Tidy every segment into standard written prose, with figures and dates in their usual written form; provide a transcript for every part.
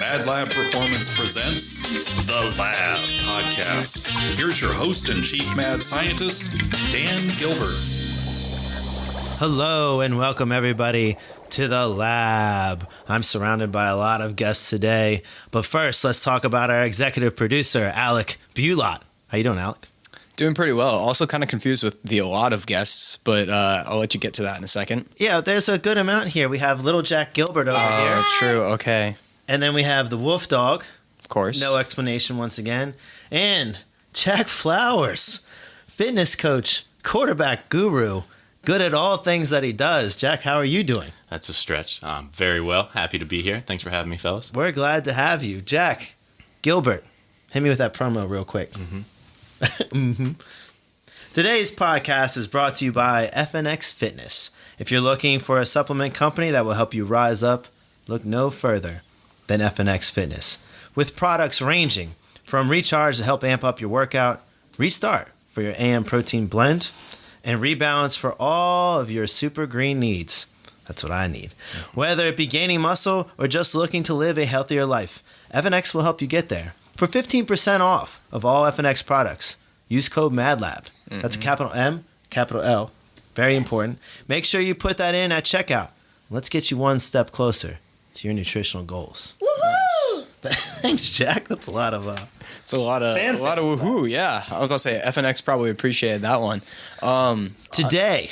Madlab Performance presents The Lab Podcast. Here's your host and chief mad scientist, Dan Gilbert. Hello and welcome everybody to The Lab. I'm surrounded by a lot of guests today, but first let's talk about our executive producer, Alec Bulat. How you doing, Alec? Doing pretty well. Also kind of confused with the a lot of guests, but I'll let you get to that in a second. Yeah, there's a good amount here. We have little Jack Gilbert over here. Oh, true. Okay. And then we have the Wolf Dog. Of course. No explanation once again. And Jack Flowers, fitness coach, quarterback guru, good at all things that he does. Jack, how are you doing? That's a stretch. Very well. Happy to be here. Thanks for having me, fellas. We're glad to have you. Jack Gilbert, hit me with that promo real quick. Today's podcast is brought to you by FNX Fitness. If you're looking for a supplement company that will help you rise up, look no further than FNX Fitness. With products ranging from Recharge to help amp up your workout, Restart for your AM protein blend, and Rebalance for all of your super green needs. That's what I need. Whether it be gaining muscle or just looking to live a healthier life, FNX will help you get there. For 15% off of all FNX products, use code MADLAB. That's a capital M, capital L. Very important. Make sure you put that in at checkout. Let's get you one step closer to your nutritional goals. Woohoo! Thanks, Jack. That's a lot of It's a lot of woohoo. Yeah, I was gonna say FNX probably appreciated that one. Today,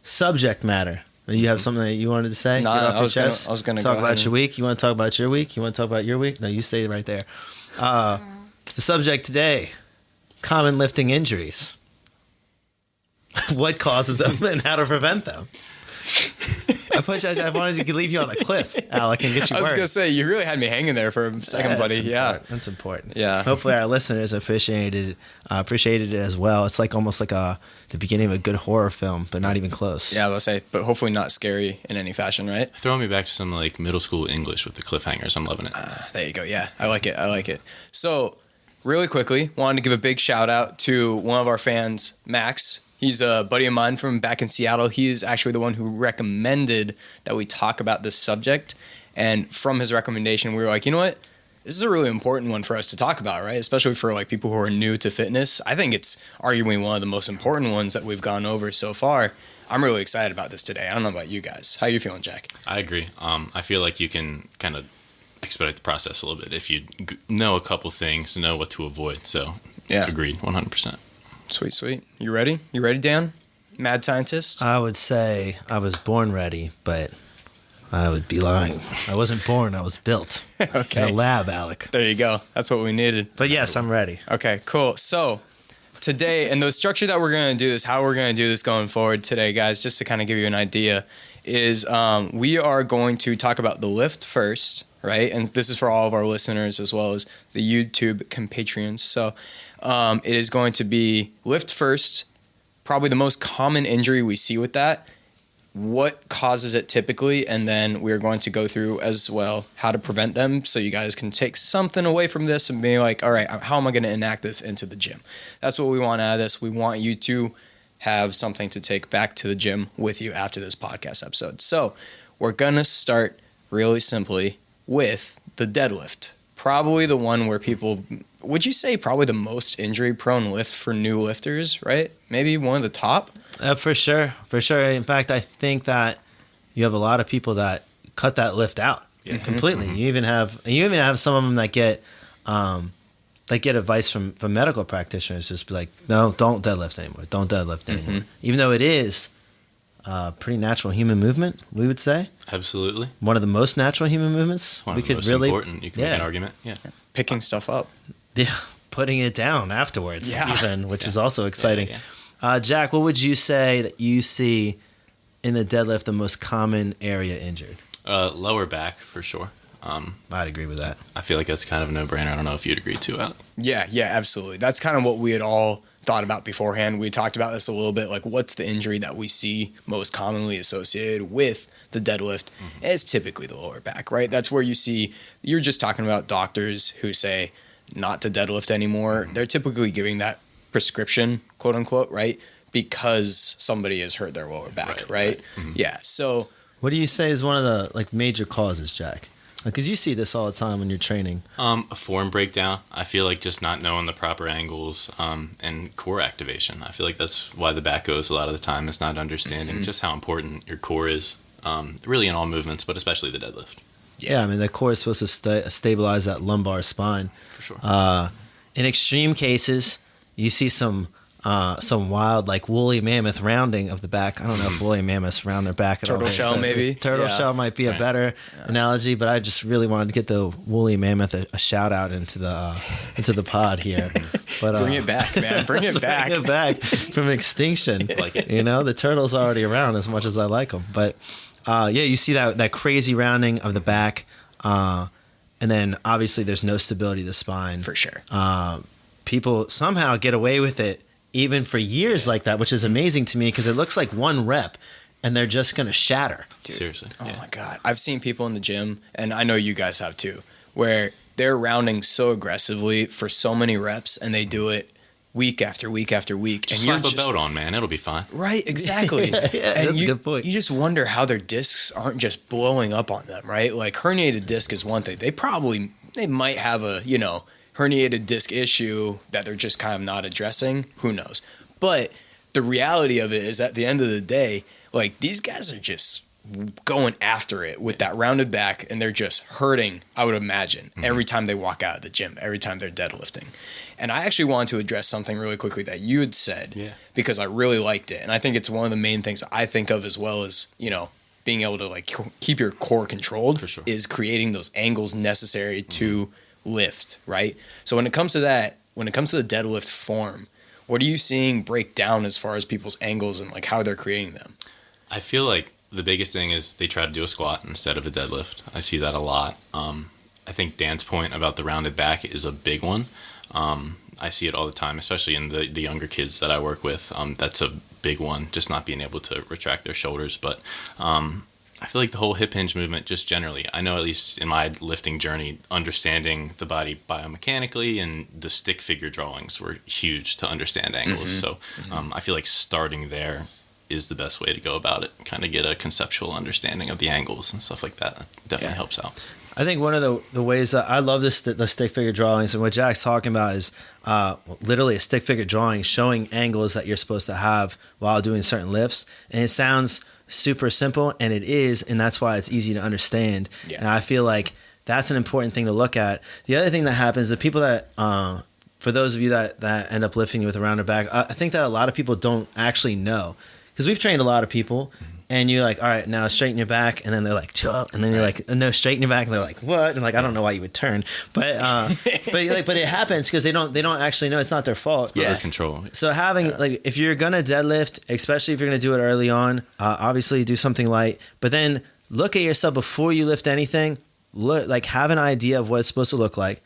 subject matter. You have something that you wanted to say? No, Get off I your was chest? gonna talk go about ahead your week. You want to talk about your week? You want to talk about your week? No, you stay right there. The subject today: common lifting injuries. What causes them and how to prevent them? I wanted to leave you on a cliff, Alec, and get you I was work. gonna say you really had me hanging there for a second, buddy. Yeah, That's important. Yeah. Hopefully our listeners appreciated it as well. It's like almost like the beginning of a good horror film, but not even close. yeah. I was say, but hopefully not scary in any fashion, right? Throwing me back to some like middle school English with the cliffhangers. I'm loving it. There you go. Yeah, I like it. So, really quickly, wanted to give a big shout out to one of our fans, Max. He's a buddy of mine from back in Seattle. He is actually the one who recommended that we talk about this subject. And from his recommendation, we were like, you know what? This is a really important one for us to talk about, right? Especially for like people who are new to fitness. I think it's arguably one of the most important ones that we've gone over so far. I'm really excited about this today. I don't know about you guys. How are you feeling, Jack? I agree. I feel like you can kind of expedite the process a little bit if you know a couple things to know what to avoid. So, Yeah. Agreed, 100%. Sweet. You ready? You ready, Dan? Mad scientist? I would say I was born ready, but I would be lying. I wasn't born, I was built. Okay. In a lab, Alec. There you go. That's what we needed. But yes, I'm ready. Okay, cool. So today, and the structure that we're going to do this, how we're going to do this going forward today, guys, just to kind of give you an idea, is we are going to talk about the lift first, right? And this is for all of our listeners as well as the YouTube compatriots. So it is going to be lift first, probably the most common injury we see with that, what causes it typically, and then we're going to go through as well how to prevent them so you guys can take something away from this and be like, all right, how am I going to enact this into the gym? That's what we want out of this. We want you to have something to take back to the gym with you after this podcast episode. So we're going to start really simply with the deadlift. Probably the one where people, would you say probably the most injury prone lift for new lifters, right? Maybe one of the top? For sure. In fact, I think that you have a lot of people that cut that lift out completely. You even have some of them that get advice from medical practitioners, just be like, no, don't deadlift anymore. Don't deadlift anymore. Even though it is a pretty natural human movement, we would say. Absolutely. One of the most natural human movements. One of the most important. You can make an argument. Yeah. Picking stuff up. Yeah, putting it down afterwards, which is also exciting. Yeah. Jack, what would you say that you see in the deadlift the most common area injured? Lower back for sure. I'd agree with that. I feel like that's kind of a no-brainer. I don't know if you'd agree too, Alec. Yeah, absolutely. That's kind of what we had all thought about beforehand. We talked about this a little bit, like what's the injury that we see most commonly associated with the deadlift? It's typically the lower back, right? That's where you see, you're just talking about doctors who say not to deadlift anymore. They're typically giving that prescription, quote unquote, right? Because somebody has hurt their lower back, right? Yeah. So what do you say is one of the major causes, Jack? Because you see this all the time when you're training. A form breakdown. I feel like just not knowing the proper angles and core activation. I feel like that's why the back goes a lot of the time, is not understanding just how important your core is, really in all movements, but especially the deadlift. Yeah, I mean, the core is supposed to stabilize that lumbar spine. For sure. In extreme cases, you see some wild, like, woolly mammoth rounding of the back. I don't know if woolly mammoths round their back at all. Turtle shell, maybe? Turtle shell might be a better analogy, but I just really wanted to get the woolly mammoth a shout out into the pod here. But Bring it back, man. Bring it back. Bring it back from extinction. Like it. You know, the turtle's already around as much as I like them. But you see that crazy rounding of the back, and then obviously there's no stability of the spine. For sure. People somehow get away with it even for years like that, which is amazing to me because it looks like one rep and they're just going to shatter. Dude. Seriously. Oh my God. I've seen people in the gym, and I know you guys have too, where they're rounding so aggressively for so many reps and they do it week after week after week. Just and slap a belt on, man. It'll be fine. Right, exactly. Yeah, and that's a good point. You just wonder how their discs aren't just blowing up on them, right? Like, herniated disc is one thing. They might have a, herniated disc issue that they're just kind of not addressing. Who knows? But the reality of it is, at the end of the day, like, these guys are just going after it with that rounded back, and they're just hurting, I would imagine, every time they walk out of the gym, every time they're deadlifting. And I actually wanted to address something really quickly that you had said, because I really liked it. And I think it's one of the main things I think of, as well as, being able to, like, keep your core controlled. For sure. Is creating those angles necessary to lift, right? So when it comes to that, when it comes to the deadlift form, what are you seeing break down as far as people's angles and, like, how they're creating them? I feel like the biggest thing is they try to do a squat instead of a deadlift. I see that a lot. I think Dan's point about the rounded back is a big one. I see it all the time, especially in the younger kids that I work with. That's a big one, just not being able to retract their shoulders. But I feel like the whole hip hinge movement, just generally, I know at least in my lifting journey, understanding the body biomechanically and the stick figure drawings were huge to understand angles. So I feel like starting there is the best way to go about it. Kind of get a conceptual understanding of the angles and stuff like that. That definitely helps out. I think one of the ways that I love the stick figure drawings, and what Jack's talking about is literally a stick figure drawing showing angles that you're supposed to have while doing certain lifts. And it sounds super simple, and it is, and that's why it's easy to understand. Yeah. And I feel like that's an important thing to look at. The other thing that happens, the people that, for those of you that end up lifting with a rounded back, I think that a lot of people don't actually know. Because we've trained a lot of people, and you're like, all right, now straighten your back, and then they're like, chill, and then you're like, no, straighten your back, and they're like, what? And like, I don't know why you would turn, but it happens because they don't actually know. It's not their fault. Under control. So having like, if you're gonna deadlift, especially if you're gonna do it early on, obviously do something light, but then look at yourself before you lift anything. Look, have an idea of what it's supposed to look like.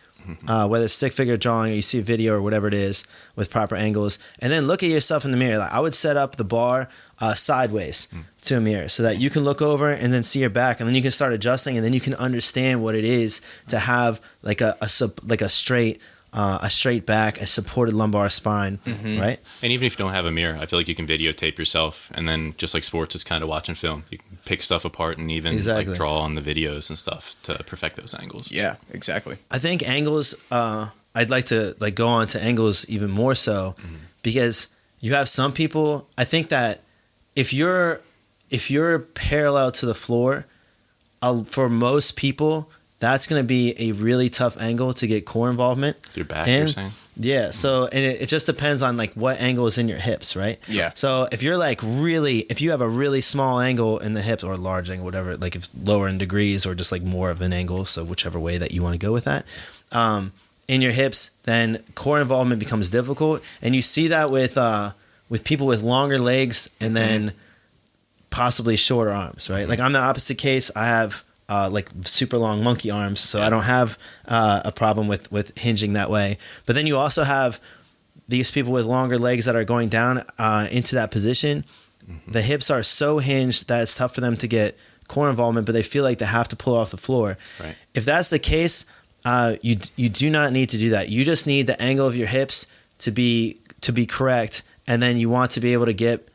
Whether it's stick figure drawing or you see a video or whatever it is with proper angles, and then look at yourself in the mirror. Like, I would set up the bar sideways to a mirror so that you can look over and then see your back, and then you can start adjusting, and then you can understand what it is to have like a straight back, a supported lumbar spine, right? And even if you don't have a mirror, I feel like you can videotape yourself, and then just like sports, it's kind of watching film. You can pick stuff apart and even like draw on the videos and stuff to perfect those angles. Yeah, exactly. I think angles, I'd like to go on to angles even more so, because you have some people, I think that if you're parallel to the floor, for most people, that's going to be a really tough angle to get core involvement. With your back, you're saying? Yeah. So, and it just depends on like what angle is in your hips, right? Yeah. So if you're like if you have a really small angle in the hips, or large angle, whatever, like if lower in degrees or just like more of an angle, so whichever way that you want to go with that, in your hips, then core involvement becomes difficult. And you see that with people with longer legs and then possibly shorter arms, right? Like I'm the opposite case. I have like super long monkey arms, so I don't have a problem with hinging that way. But then you also have these people with longer legs that are going down into that position. The hips are so hinged that it's tough for them to get core involvement, but they feel like they have to pull off the floor. Right. If that's the case, you do not need to do that. You just need the angle of your hips to be correct, and then you want to be able to get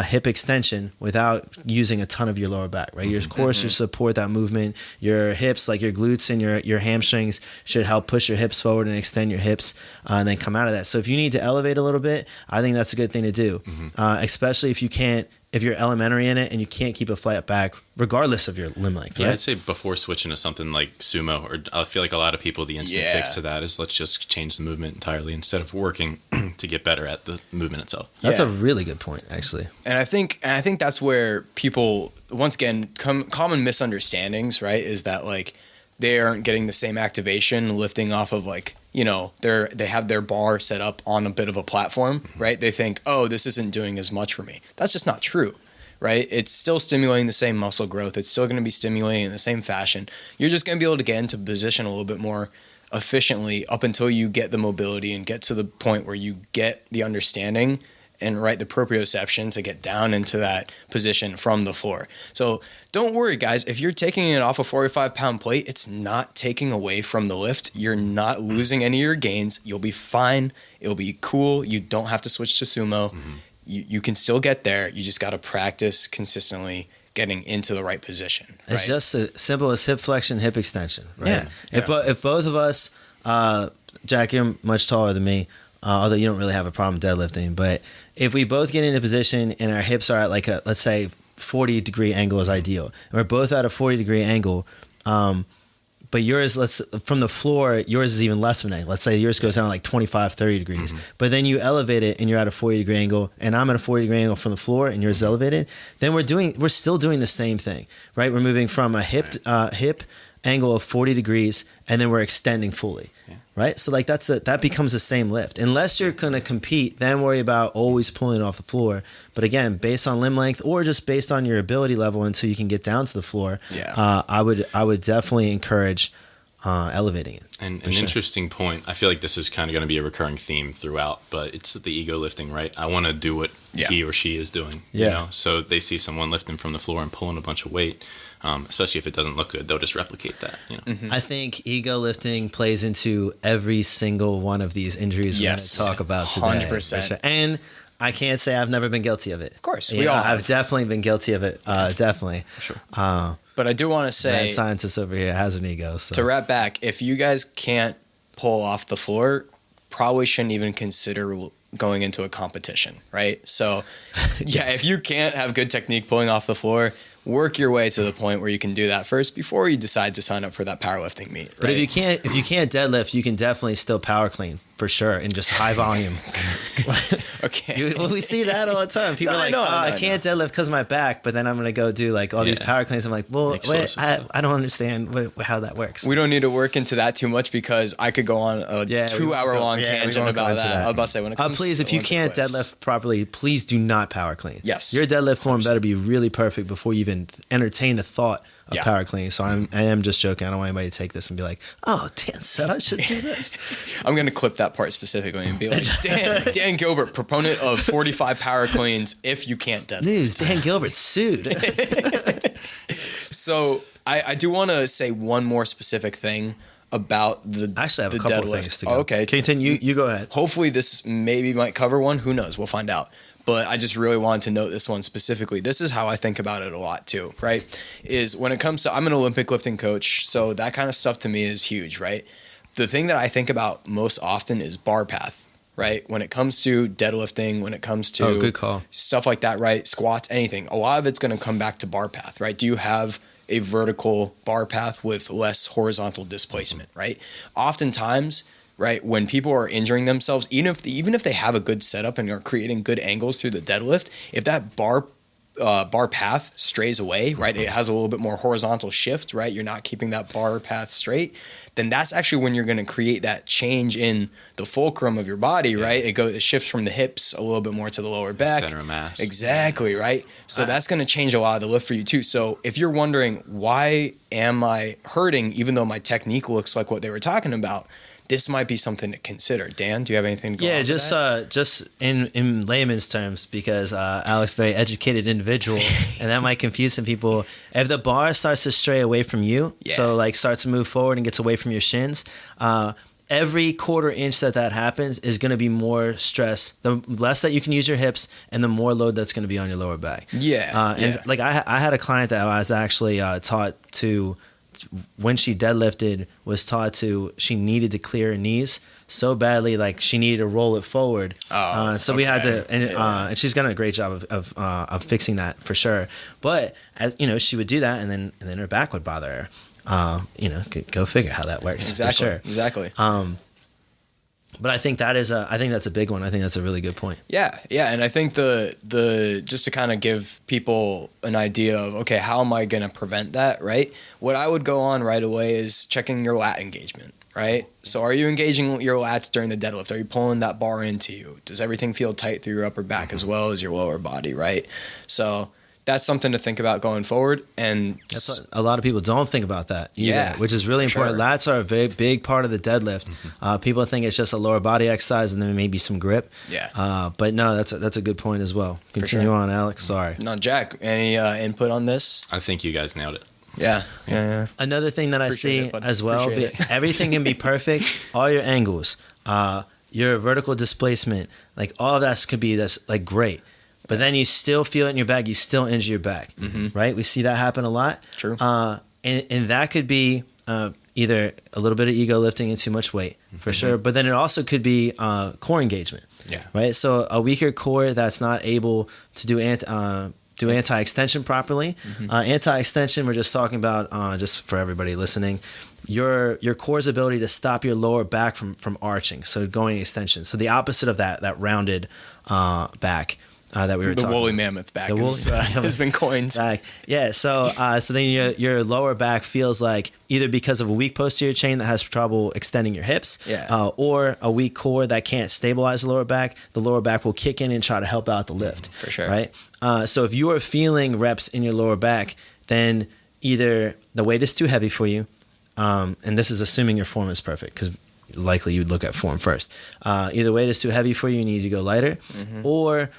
hip extension without using a ton of your lower back, right? Your core should support that movement. Your hips, like your glutes and your hamstrings, should help push your hips forward and extend your hips, and then come out of that. So if you need to elevate a little bit, I think that's a good thing to do, especially if you're elementary in it and you can't keep a flat back, regardless of your limb length. Yeah, right? I'd say before switching to something like sumo, or I feel like a lot of people, the instant fix to that is let's just change the movement entirely instead of working to get better at the movement itself. That's a really good point, actually. And I think that's where people, once again, common misunderstandings, right? Is that like they aren't getting the same activation lifting off of like, you know, they have their bar set up on a bit of a platform, right? They think, oh, this isn't doing as much for me. That's just not true, right? It's still stimulating the same muscle growth. It's still going to be stimulating in the same fashion. You're just going to be able to get into position a little bit more efficiently up until you get the mobility and get to the point where you get the understanding and the proprioception to get down into that position from the floor. So don't worry, guys. If you're taking it off a 45-pound plate, it's not taking away from the lift. You're not losing any of your gains. You'll be fine. It'll be cool. You don't have to switch to sumo. You can still get there. You just got to practice consistently getting into the right position. Right? It's just as simple as hip flexion, hip extension. Right? Yeah. If both of us, Jack, you're much taller than me, although you don't really have a problem deadlifting, but if we both get into position and our hips are at like a, let's say 40-degree angle is ideal, and we're both at a 40-degree angle, but yours, from the floor, yours is even less of an angle. Let's say yours goes down like 25, 30 degrees, but then you elevate it and you're at a 40-degree angle, and I'm at a 40-degree angle from the floor and yours is elevated, then we're still doing the same thing, right? We're moving from a hip angle of 40 degrees, and then we're extending fully. Right? So like that becomes the same lift. Unless you're going to compete, then worry about always pulling it off the floor. But again, based on limb length or just based on your ability level until you can get down to the floor, I would definitely encourage elevating it. And an interesting point, I feel like this is kind of going to be a recurring theme throughout, but it's the ego lifting, right? I want to do what he or she is doing. You know? So they see someone lifting from the floor and pulling a bunch of weight. Especially if it doesn't look good, they'll just replicate that. You know? I think ego lifting plays into every single one of these injuries we're going to talk about today. 100%. Sure. And I can't say I've never been guilty of it. Of course, we all have. I've definitely been guilty of it. Definitely. For sure. But I do want to say, that scientist over here has an ego. So. To wrap back, if you guys can't pull off the floor, probably shouldn't even consider going into a competition, right? So, if you can't have good technique pulling off the floor, work your way to the point where you can do that first before you decide to sign up for that powerlifting meet. Right? But if you can't deadlift, you can definitely still power clean for sure in just high volume. Okay. We see that all the time. People are like, I can't deadlift because of my back, but then I'm going to go do like all these power cleans. I'm like, well, wait, I don't understand how that works. We don't need to work into that too much because I could go on a 2-hour-long tangent about that. I was about to say, when it comes please, if you can't deadlift properly, please do not power clean. Yes. Your deadlift form better be really perfect before you even entertain the thought of power cleaning. So I am just joking. I don't want anybody to take this and be like, oh, Dan said I should do this. I'm going to clip that part specifically and be like, Dan Gilbert, proponent of 45 power cleans if you can't deadlift. News, Dan Gilbert sued. So I do want to say one more specific thing about the Actually, I have the a couple deadlift. of things to go. Okay. Continue. You go ahead. Hopefully this maybe might cover one. Who knows? We'll find out. But I just really wanted to note this one specifically. This is how I think about it a lot too, right? Is when it comes to, I'm an Olympic lifting coach, so that kind of stuff to me is huge, right? The thing that I think about most often is bar path, right? When it comes to deadlifting, when it comes to good call. Stuff like that, right? Squats, anything. A lot of it's going to come back to bar path, right? Do you have a vertical bar path with less horizontal displacement, right? Oftentimes, right, when people are injuring themselves, even if they have a good setup and are creating good angles through the deadlift, if that bar path strays away, right, it has a little bit more horizontal shift, right, you're not keeping that bar path straight, then that's actually when you're going to create that change in the fulcrum of your body, right? It shifts from the hips a little bit more to the lower back. Center of mass. Exactly, right? So that's going to change a lot of the lift for you too. So if you're wondering, why am I hurting even though my technique looks like what they were talking about, this might be something to consider. Dan, do you have anything to go on with that? Just in layman's terms, because Alec's a very educated individual, and that might confuse some people. If the bar starts to stray away from you, so like starts to move forward and gets away from your shins, every quarter inch that happens is going to be more stress. The less that you can use your hips, and the more load that's going to be on your lower back. And like I had a client that I was actually taught to, when she deadlifted, was taught to, she needed to clear her knees so badly, like she needed to roll it forward. So we had to, and she's done a great job of fixing that for sure. But as you know, she would do that, and then her back would bother her. Go figure how that works. Exactly. For sure. Exactly. But I think that's a big one. I think that's a really good point. Yeah, and I think the just to kind of give people an idea of, okay, how am I going to prevent that, right? What I would go on right away is checking your lat engagement, right? So are you engaging your lats during the deadlift? Are you pulling that bar into you? Does everything feel tight through your upper back as well as your lower body, right? So that's something to think about going forward. And that's what a lot of people don't think about that either, Yeah, which is really important. sure. Lats are a big part of the deadlift. People think it's just a lower body exercise and then maybe some grip. But no, that's a good point as well. Continue on, Alec. Sorry. No, Jack, any input on this? I think you guys nailed it. Yeah. Another thing that Appreciate I see it, bud. as well, Appreciate it. everything can be perfect. All your angles, your vertical displacement, like all of that could be that's like great. But then you still feel it in your back. You still injure your back, right? We see that happen a lot. True. And that could be either a little bit of ego lifting and too much weight, for sure. But then it also could be core engagement. Yeah. Right. So a weaker core that's not able to do anti-extension properly. Anti-extension, we're just talking about, just for everybody listening, your core's ability to stop your lower back from arching, so going extension. So the opposite of that rounded back. That we were talking woolly about. mammoth back The woolly has been coined. Back. Yeah, so then your lower back feels like either because of a weak posterior chain that has trouble extending your hips, or a weak core that can't stabilize the lower back will kick in and try to help out the lift. For sure. Right? So if you are feeling reps in your lower back, then either the weight is too heavy for you, and this is assuming your form is perfect, because likely you'd look at form first. Either weight is too heavy for you, you need to go lighter, or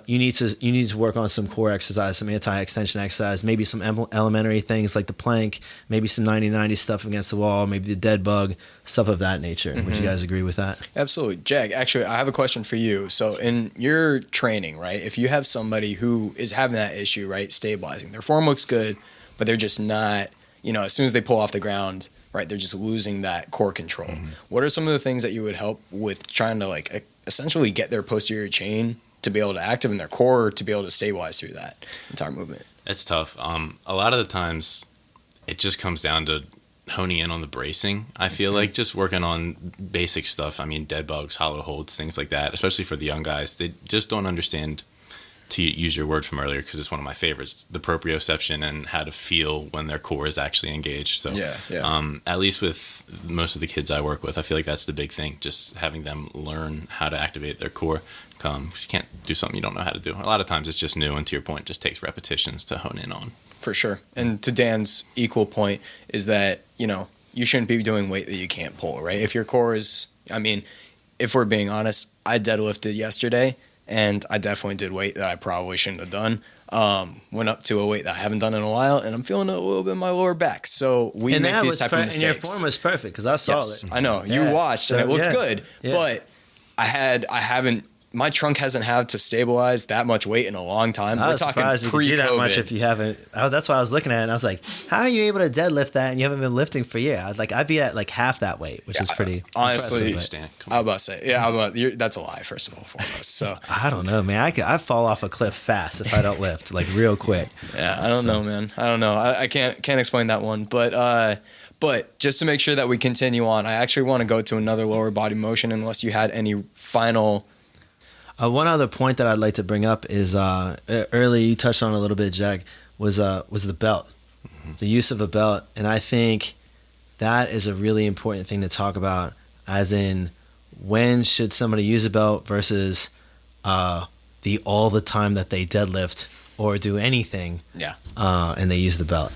you need to work on some core exercise, some anti-extension exercise, maybe some elementary things like the plank, maybe some 90-90 stuff against the wall, maybe the dead bug, stuff of that nature. Would you guys agree with that? Absolutely. Jag, actually, I have a question for you. So in your training, right, if you have somebody who is having that issue, right, stabilizing, their form looks good, but they're just not, as soon as they pull off the ground, right, they're just losing that core control. What are some of the things that you would help with trying to essentially get their posterior chain to be able to active in their core to be able to stabilize through that entire movement? It's tough. A lot of the times it just comes down to honing in on the bracing. I feel like just working on basic stuff. I mean, dead bugs, hollow holds, things like that, especially for the young guys. They just don't understand, to use your word from earlier, because it's one of my favorites, the proprioception and how to feel when their core is actually engaged. So at least with most of the kids I work with, I feel like that's the big thing, just having them learn how to activate their core. Because you can't do something you don't know how to do. A lot of times it's just new, and to your point, it just takes repetitions to hone in on. For sure. And to Dan's equal point is that, you shouldn't be doing weight that you can't pull, right? If your core is, if we're being honest, I deadlifted yesterday, and I definitely did weight that I probably shouldn't have done. Went up to a weight that I haven't done in a while, and I'm feeling it a little bit in my lower back. So we make these type of mistakes. And your form was perfect, because I saw it. I know. You watched, and it looked good. Yeah. But I haven't, my trunk hasn't had to stabilize that much weight in a long time. I was surprised you could do that much if you haven't. That's why I was looking at it, and I was like, how are you able to deadlift that and you haven't been lifting for a year? I'd be at like half that weight, which is pretty honestly impressive. I was about to say, that's a lie, first of all, foremost. So I don't know, man. I fall off a cliff fast if I don't lift, like real quick. I don't know, man. I don't know. I can't explain that one, but just to make sure that we continue on, I actually want to go to another lower body motion, unless you had any final. One other point that I'd like to bring up is earlier you touched on a little bit, Jag, was the belt, the use of a belt, and I think that is a really important thing to talk about. As in, when should somebody use a belt versus the all the time that they deadlift or do anything, and they use the belt.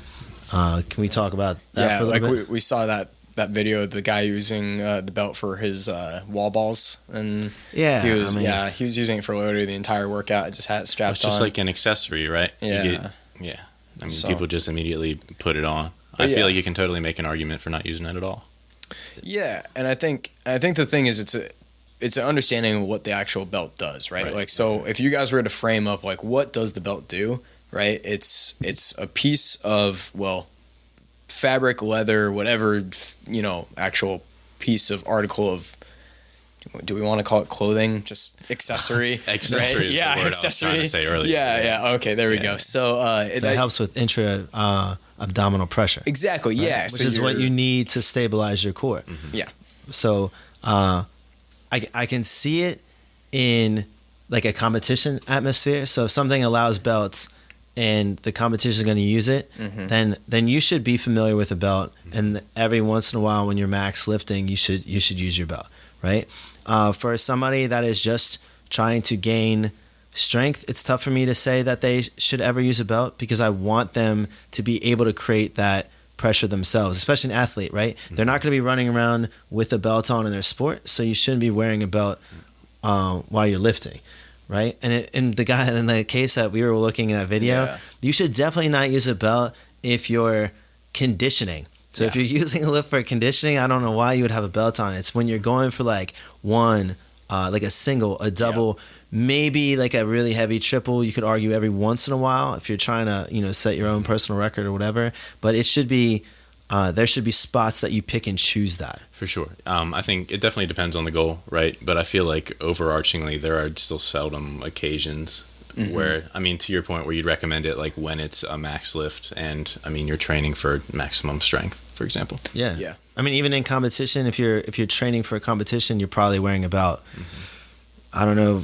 Can we talk about that for a little bit? We saw that video of the guy using the belt for his wall balls, and he was using it for literally the entire workout. It just had it strapped on. It's just like an accessory, right? Yeah. I mean, people just immediately put it on. I feel like you can totally make an argument for not using it at all. Yeah, and I think the thing is it's an understanding of what the actual belt does, right? Like, so if you guys were to frame up like what does the belt do, right? It's a piece of, well, fabric, leather, whatever, actual piece of article of, do we want to call it clothing? Just accessory. Accessory right? is Yeah, the word accessory. I was trying to say earlier. Yeah. Okay, there we go. So that helps with intra-abdominal pressure. Exactly, right? yeah. Which So is what you need to stabilize your core. Mm-hmm. Yeah. So I can see it in like a competition atmosphere. So if something allows belts and the competition is going to use it, then you should be familiar with a belt. And every once in a while when you're max lifting, you should use your belt, right? For somebody that is just trying to gain strength, it's tough for me to say that they should ever use a belt because I want them to be able to create that pressure themselves, especially an athlete, right? They're not going to be running around with a belt on in their sport, so you shouldn't be wearing a belt while you're lifting, right? And in the case that we were looking at that video, you should definitely not use a belt if you're conditioning. So if you're using a lift for conditioning, I don't know why you would have a belt on. It's when you're going for like one, like a single, a double, maybe like a really heavy triple. You could argue every once in a while if you're trying to, set your own personal record or whatever. But it should be, there should be spots that you pick and choose that. For sure. I think it definitely depends on the goal, right? But I feel like overarchingly, there are still seldom occasions where, I mean, to your point, where you'd recommend it like when it's a max lift and, I mean, you're training for maximum strength, for example. Yeah. Yeah. I mean, even in competition, if you're training for a competition, you're probably wearing a belt. I don't know.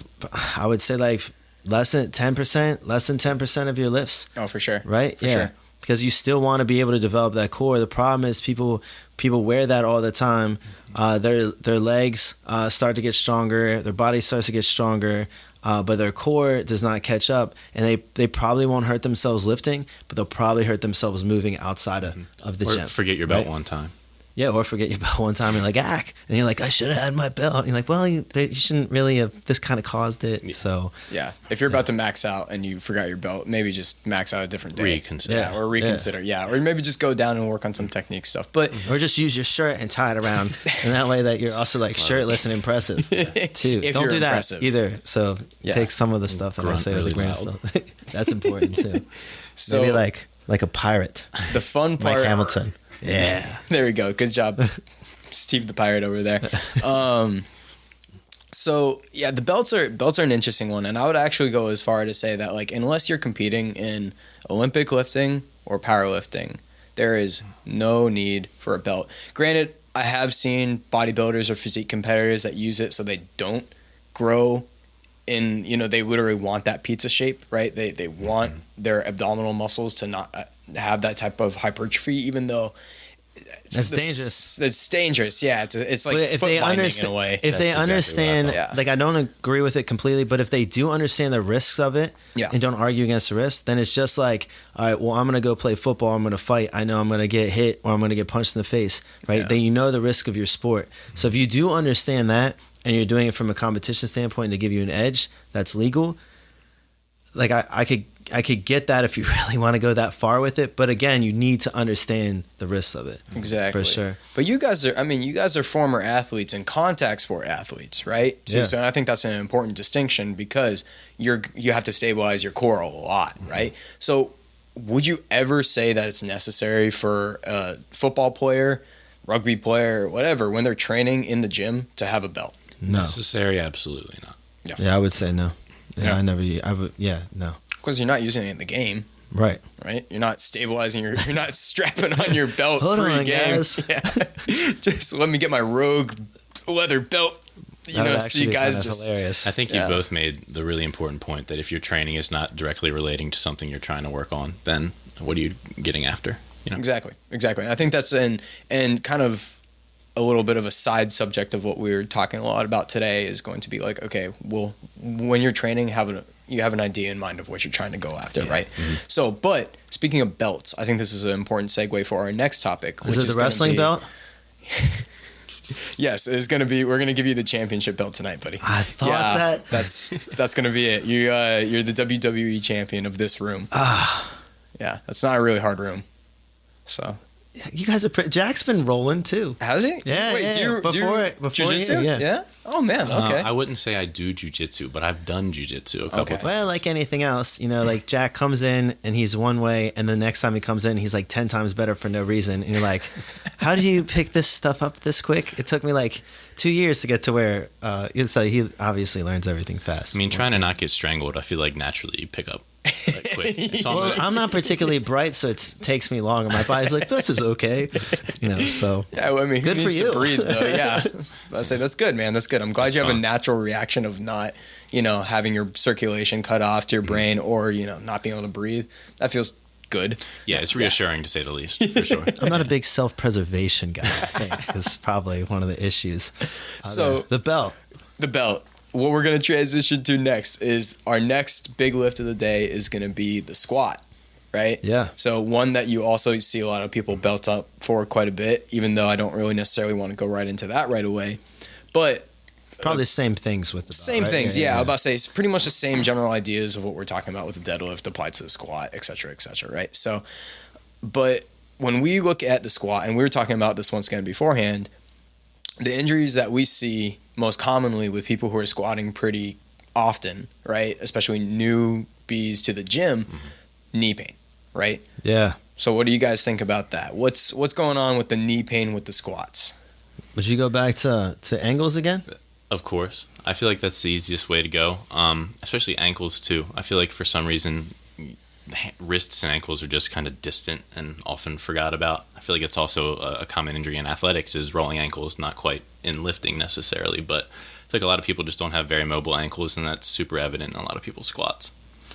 I would say like less than 10% of your lifts. Oh, for sure. Right? For sure. Because you still want to be able to develop that core. The problem is people wear that all the time. Their legs start to get stronger. Their body starts to get stronger. But their core does not catch up, and they probably won't hurt themselves lifting, but they'll probably hurt themselves moving outside of the gym. Or forget your belt one time. Yeah, or forget your belt one time and like, and you're like, I should have had my belt. And you're like, well, you shouldn't really have. This kind of caused it. Yeah. So yeah, if you're about to max out and you forgot your belt, maybe just max out a different day. Reconsider. Or reconsider. Yeah, or maybe just go down and work on some technique stuff. But or just use your shirt and tie it around, and that way that you're also like shirtless and impressive too. If Don't you're do that impressive. either. So take some of the stuff that I say with a grain of salt. That's important too. So maybe like a pirate. The fun part, Mike Hamilton. Yeah. There we go. Good job, Steve the Pirate over there. So yeah, the belts are an interesting one, and I would actually go as far to say that like unless you're competing in Olympic lifting or powerlifting, there is no need for a belt. Granted, I have seen bodybuilders or physique competitors that use it so they don't grow in, they literally want that pizza shape, right? They want their abdominal muscles to not have that type of hypertrophy, even though that's dangerous. It's dangerous, yeah. It's like if foot they binding in a way. If they understand, I I don't agree with it completely, but if they do understand the risks of it and don't argue against the risks, then it's just like, all right, well, I'm going to go play football. I'm going to fight. I know I'm going to get hit or I'm going to get punched in the face, right? Then you know the risk of your sport. So if you do understand that and you're doing it from a competition standpoint to give you an edge that's legal, like I could get that if you really want to go that far with it, but again, you need to understand the risks of it. Exactly. For sure. But you guys are former athletes and contact sport athletes, right? Too. Yeah. So I think that's an important distinction because you have to stabilize your core a lot, right? So would you ever say that it's necessary for a football player, rugby player, or whatever, when they're training in the gym to have a belt? No. Necessary? Absolutely not. Yeah, I would say no. No. Because you're not using it in the game. Right. You're not stabilizing you're not strapping on your belt Hold on, pre-game. guys. Yeah. Just let me get my Rogue leather belt. So you guys just hilarious. I think you both made the really important point that if your training is not directly relating to something you're trying to work on, then what are you getting after? Exactly. I think that's and kind of a little bit of a side subject of what we were talking a lot about today is going to be like, okay, well, when you're training, you have an idea in mind of what you're trying to go after, right? Mm-hmm. So, but speaking of belts, I think this is an important segue for our next topic. Is it the wrestling belt? Yes, it's going to be. We're going to give you the championship belt tonight, buddy. I thought that's going to be it. You're the WWE champion of this room. Yeah, that's not a really hard room. So You guys are Jack's been rolling too. Has he? Yeah, Wait, yeah. Before jiu-jitsu? yeah. Oh man, okay. I wouldn't say I do jujitsu, but I've done jujitsu a couple times. Well, like anything else, like Jack comes in and he's one way, and the next time he comes in, he's like 10 times better for no reason. And you're like, how do you pick this stuff up this quick? It took me like 2 years to get to where. So he obviously learns everything fast. I mean, trying to not get strangled, I feel like naturally you pick up quick. Well, I'm not particularly bright, so it takes me longer. My body's like, this is okay, So yeah, well, I mean, good who for needs you. to breathe though? Yeah, I say that's good, man. That's good. I'm glad That's you have fun. a natural reaction of not, having your circulation cut off to your brain, or not being able to breathe. That feels good. Yeah, it's reassuring to say the least, for sure. I'm not a big self-preservation guy. I think is probably one of the issues. So the belt. The belt. What we're going to transition to next is our next big lift of the day is going to be the squat, right? Yeah. So one that you also see a lot of people belt up for quite a bit, even though I don't really necessarily want to go right into that right away. But Probably the same things with the belt, same right? things, yeah. I was about to say it's pretty much the same general ideas of what we're talking about with the deadlift applied to the squat, et cetera, right? So, but when we look at the squat, and we were talking about this once again beforehand, the injuries that we see most commonly with people who are squatting pretty often, right? Especially newbies to the gym, knee pain, right? Yeah. So what do you guys think about that? What's going on with the knee pain with the squats? Would you go back to angles again? Of course. I feel like that's the easiest way to go, especially ankles too. I feel like for some reason wrists and ankles are just kind of distant and often forgot about. I feel like it's also a common injury in athletics is rolling ankles, not quite in lifting necessarily, but I feel like a lot of people just don't have very mobile ankles, and that's super evident in a lot of people's squats.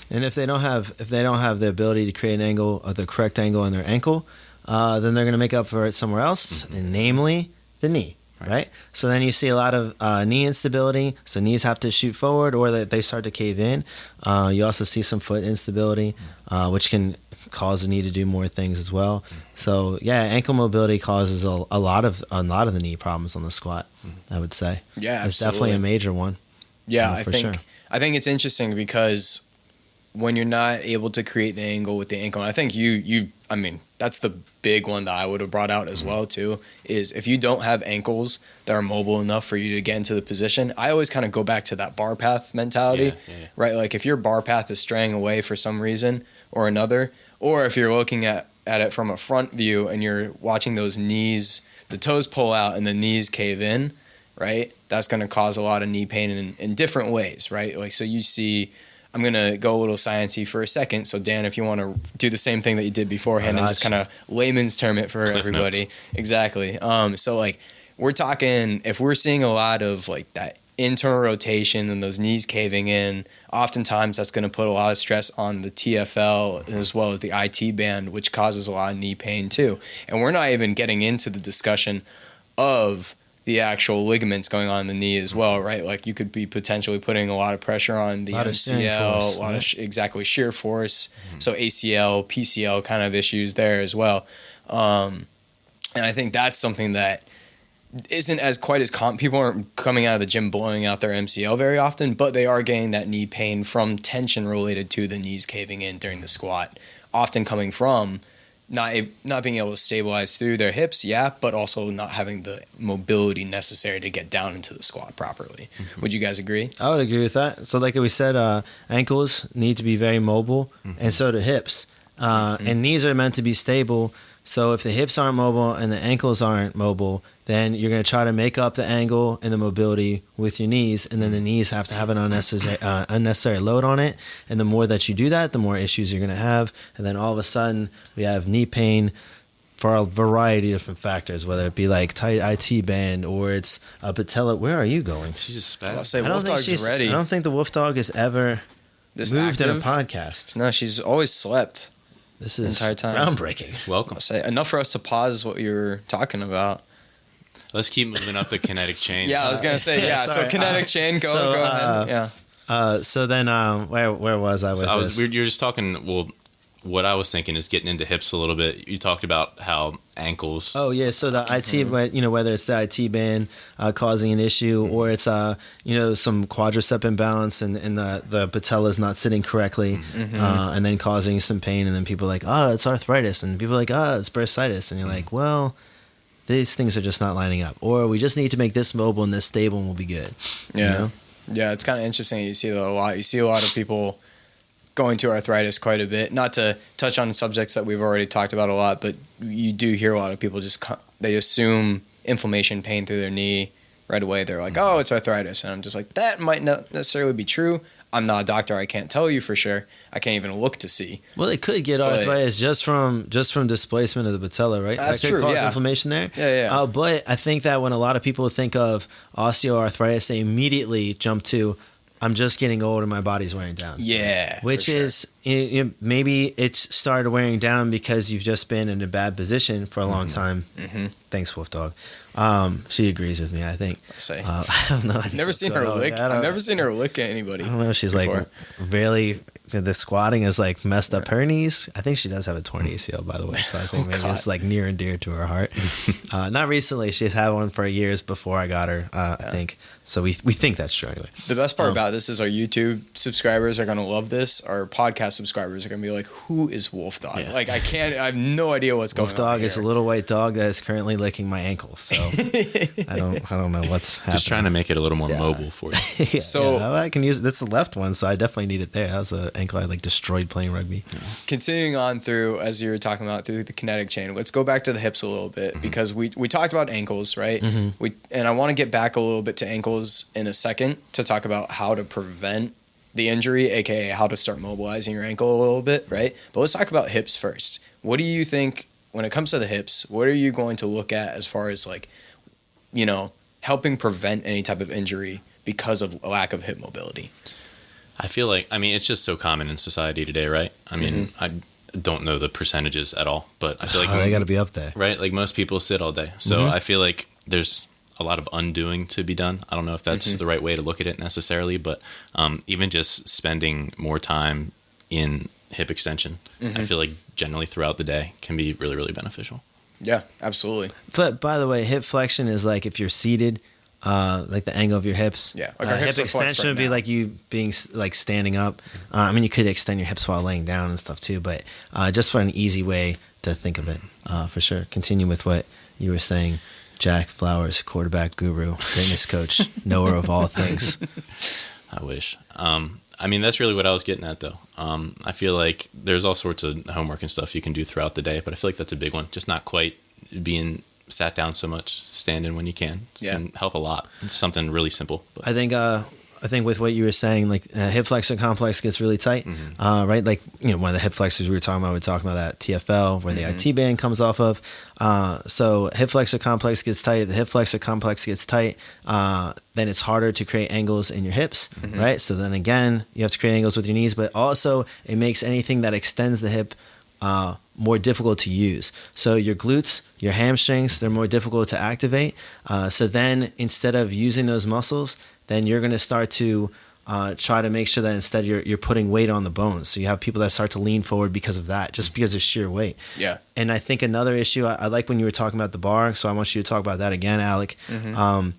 And if they don't have the ability to create an angle or the correct angle in their ankle, then they're going to make up for it somewhere else, and namely the knee. Right. So then you see a lot of knee instability. So knees have to shoot forward, or they start to cave in. You also see some foot instability, which can cause the knee to do more things as well. So yeah, ankle mobility causes a lot of the knee problems on the squat. I would say. Yeah, it's definitely a major one. Yeah, I think it's interesting because when you're not able to create the angle with the ankle, and I think I mean, that's the big one that I would have brought out as well too, is if you don't have ankles that are mobile enough for you to get into the position, I always kind of go back to that bar path mentality, right? Like if your bar path is straying away for some reason or another, or if you're looking at it from a front view and you're watching those knees, the toes pull out and the knees cave in, right? That's going to cause a lot of knee pain in different ways, right? Like, so you see, I'm going to go a little sciencey for a second. So Dan, if you want to do the same thing that you did beforehand and just kind of layman's term it for Cliff everybody. notes. Exactly. So like we're talking, if we're seeing a lot of like that internal rotation and those knees caving in, oftentimes that's going to put a lot of stress on the TFL as well as the IT band, which causes a lot of knee pain too. And we're not even getting into the discussion of the actual ligaments going on in the knee as well, right? Like you could be potentially putting a lot of pressure on the MCL, exactly shear force. So ACL, PCL kind of issues there as well. And I think that's something that isn't as quite as people aren't coming out of the gym blowing out their MCL very often, but they are getting that knee pain from tension related to the knees caving in during the squat, often coming from not being able to stabilize through their hips, but also not having the mobility necessary to get down into the squat properly. Would you guys agree? I would agree with that. So like we said, ankles need to be very mobile, and so do hips. And knees are meant to be stable. So if the hips aren't mobile and the ankles aren't mobile, then you're going to try to make up the angle and the mobility with your knees, and then the knees have to have an unnecessary load on it. And the more that you do that, the more issues you're going to have. And then all of a sudden, we have knee pain for a variety of different factors, whether it be like tight IT band or it's a patella. Where are you going? She just spat. I'll say Wolf Dog's ready. I don't think the Wolf Dog has ever moved in a podcast. No, she's always slept. This is entire time. groundbreaking. Welcome. I'll say enough for us to pause what you were talking about. Let's keep moving up the kinetic chain. Yeah, I was gonna say sorry. So kinetic chain, go ahead. Yeah. So then, where was I with this? You're just talking. Well, what I was thinking is getting into hips a little bit. You talked about how ankles. Oh yeah, so the IT, whether it's the IT band causing an issue, or it's some quadricep imbalance and the patella is not sitting correctly, and then causing some pain, and then people are like, oh, it's arthritis, and people are like, oh, it's bursitis, and you're like, well, these things are just not lining up, or we just need to make this mobile and this stable, and we'll be good. Yeah, you know? Yeah, it's kind of interesting. You see that a lot. You see a lot of people going to arthritis quite a bit. Not to touch on subjects that we've already talked about a lot, but you do hear a lot of people they assume inflammation, pain through their knee right away. They're like, oh, it's arthritis. And I'm just like, that might not necessarily be true. I'm not a doctor. I can't tell you for sure. I can't even look to see. Well, it could get arthritis just from displacement of the patella, right? That's that could true, cause yeah. inflammation there. Yeah. But I think that when a lot of people think of osteoarthritis, they immediately jump to, I'm just getting old and my body's wearing down. Yeah. Which is, maybe it's started wearing down because you've just been in a bad position for a long time. Mm-hmm. Thanks, Wolf Dog. She agrees with me, I think. I don't know. I've never seen her lick. I've never seen her lick at anybody. I don't know. She's before. Like really. The squatting has like messed up her knees. I think she does have a torn ACL, by the way. So I think maybe it's like near and dear to her heart. Not recently. She's had one for years before I got her. I think. So we think that's true anyway. The best part about this is our YouTube subscribers are going to love this. Our podcast subscribers are going to be like, who is Wolf Dog? Yeah. Like I have no idea what's going on. Wolf Dog is a little white dog that is currently licking my ankle. So I don't know what's happening. Just trying to make it a little more mobile for you. I can use it. That's the left one, so I definitely need it there. That was an ankle I like destroyed playing rugby. Yeah. Continuing on through, as you were talking about, through the kinetic chain, let's go back to the hips a little bit, because we talked about ankles, right? And I want to get back a little bit to ankles in a second to talk about how to prevent the injury, aka how to start mobilizing your ankle a little bit, right? But let's talk about hips first. What do you think when it comes to the hips? What are you going to look at as far as helping prevent any type of injury because of a lack of hip mobility? I feel like, it's just so common in society today, right? I don't know the percentages at all, but I feel like they got to be up there, right? Like most people sit all day, so I feel like there's a lot of undoing to be done. I don't know if that's the right way to look at it necessarily, but even just spending more time in hip extension, I feel like generally throughout the day can be really, really beneficial. Yeah, absolutely. But by the way, hip flexion is like if you're seated, like the angle of your hips. Yeah, like our hips hip extension would be like you being like standing up. You could extend your hips while laying down and stuff too, but just for an easy way to think of it, for sure. Continue with what you were saying. Jack Flowers, quarterback guru, fitness coach, knower of all things. I wish. That's really what I was getting at, though. I feel like there's all sorts of homework and stuff you can do throughout the day, but I feel like that's a big one. Just not quite being sat down so much, standing when you can. Can help a lot. It's something really simple. But. I think with what you were saying, like hip flexor complex gets really tight, right? Like, one of the hip flexors we were talking about that TFL where the IT band comes off of. So hip flexor complex gets tight. The hip flexor complex gets tight. Then it's harder to create angles in your hips, right? So then again, you have to create angles with your knees, but also it makes anything that extends the hip more difficult to use. So your glutes, your hamstrings, they're more difficult to activate. So then instead of using those muscles, then you're going to start to try to make sure that instead you're putting weight on the bones. So you have people that start to lean forward because of that, just because of sheer weight. Yeah. And I think another issue, I like when you were talking about the bar, so I want you to talk about that again, Alec.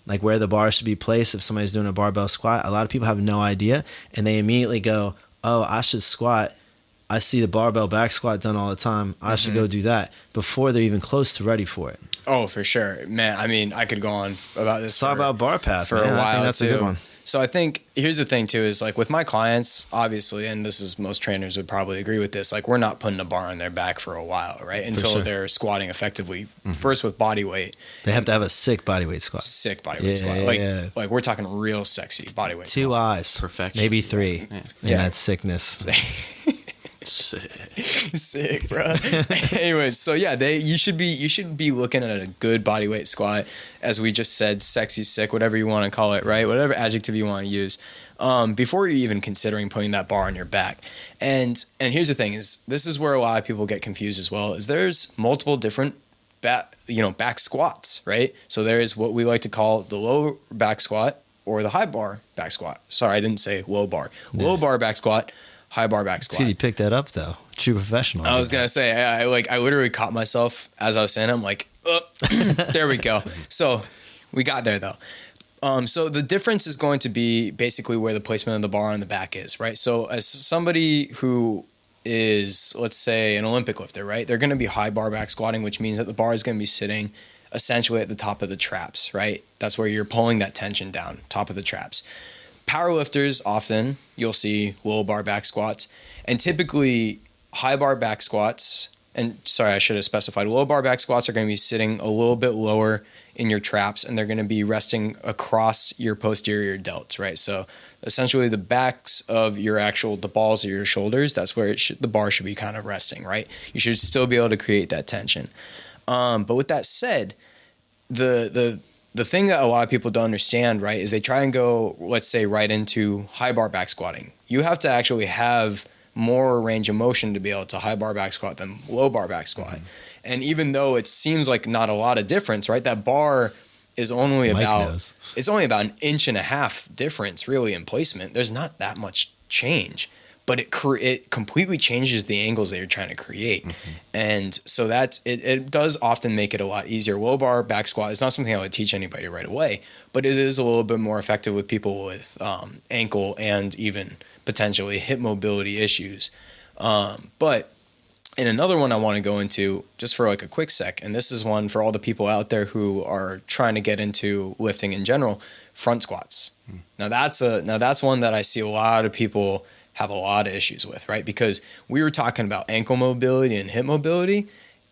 Like where the bar should be placed if somebody's doing a barbell squat. A lot of people have no idea, and they immediately go, oh, I should squat. I see the barbell back squat done all the time. I should go do that before they're even close to ready for it. Oh, for sure. Man, I could go on about this. Talk about bar path for a while. I think that's too. a good one. So I think here's the thing too, is like with my clients, obviously, and this is most trainers would probably agree with this, like we're not putting a bar on their back for a while, right? Until they're squatting effectively, first with body weight. They have to have a sick body weight squat. Sick body weight squat. Like we're talking real sexy body weight Two squat. eyes. Perfection. Maybe three. Yeah. That's sickness. Sick, bro. Anyways, so yeah, you should be looking at a good body weight squat, as we just said, sexy, sick, whatever you want to call it, right? Whatever adjective you want to use, before you're even considering putting that bar on your back. And here's the thing: is this is where a lot of people get confused as well. Is there's multiple different back squats, right? So there's what we like to call the low back squat or the high bar back squat. Sorry, I didn't say low bar. Low bar back squat. high bar back squat. Dude, you picked that up though. True professional. I was gonna say, I literally caught myself as I was saying. I'm like, oh, there we go. So we got there though. So the difference is going to be basically where the placement of the bar on the back is, right? So as somebody who is, let's say, an Olympic lifter, right? They're going to be high bar back squatting, which means that the bar is going to be sitting essentially at the top of the traps, right? That's where you're pulling that tension down, top of the traps. Powerlifters, often you'll see low bar back squats, and typically high bar back squats, and sorry, I should have specified, low bar back squats are going to be sitting a little bit lower in your traps, and they're going to be resting across your posterior delts, right? So essentially the backs of your the balls of your shoulders, that's where the bar should be kind of resting, right? You should still be able to create that tension. But with that said, the thing that a lot of people don't understand, right, is they try and go, let's say, right into high bar back squatting. You have to actually have more range of motion to be able to high bar back squat than low bar back squat. Mm-hmm. And even though it seems like not a lot of difference, right, that bar is only it's only about 1.5 inches difference really in placement. There's not that much change, but it completely changes the angles that you're trying to create. Mm-hmm. And so it does often make it a lot easier. Low bar back squat is not something I would teach anybody right away, but it is a little bit more effective with people with ankle and even potentially hip mobility issues. But in another one I want to go into just for like a quick sec, and this is one for all the people out there who are trying to get into lifting in general, front squats. Now that's one that I see a lot of people have a lot of issues with, right? Because we were talking about ankle mobility and hip mobility.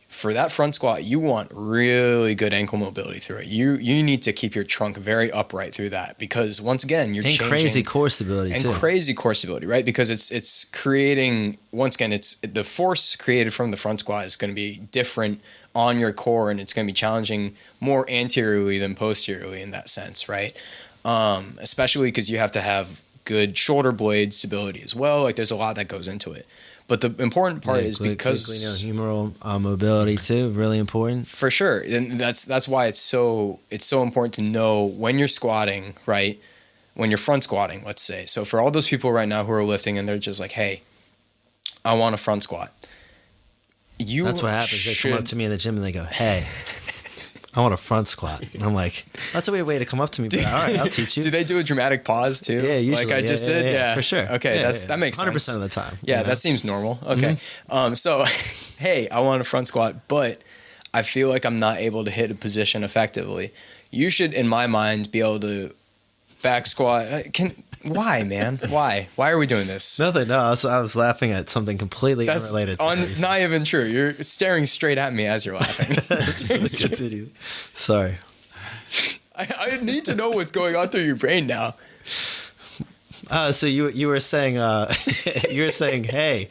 For that front squat, you want really good ankle mobility through it. You need to keep your trunk very upright through that, because once again, you're changing. Crazy core stability too. And crazy core stability, right? Because it's creating, once again, it's the force created from the front squat is going to be different on your core, and it's going to be challenging more anteriorly than posteriorly in that sense, right? Especially because you have to have good shoulder blade stability as well. Like there's a lot that goes into it. But the important part is because humeral mobility too, really important for sure, and that's why it's so important to know when you're squatting, right? When you're front squatting, let's say. So for all those people right now who are lifting and they're just like, "Hey, I want a front squat." That's what happens. They come up to me in the gym and they go, "Hey, I want a front squat." And I'm like, that's a weird way to come up to me, but all right, I'll teach you. Do they do a dramatic pause too? Yeah, usually. Like I just did? Yeah, for sure. Okay, that makes 100% sense. 100% of the time. Yeah, that seems normal. Okay. Mm-hmm. So, hey, I want a front squat, but I feel like I'm not able to hit a position effectively. You should, in my mind, be able to back squat. Why, man? Why are we doing this? Nothing. No, I was laughing at something completely unrelated to not even true. You're staring straight at me as you're laughing. Continue. Sorry. I need to know what's going on through your brain now. So you were saying hey,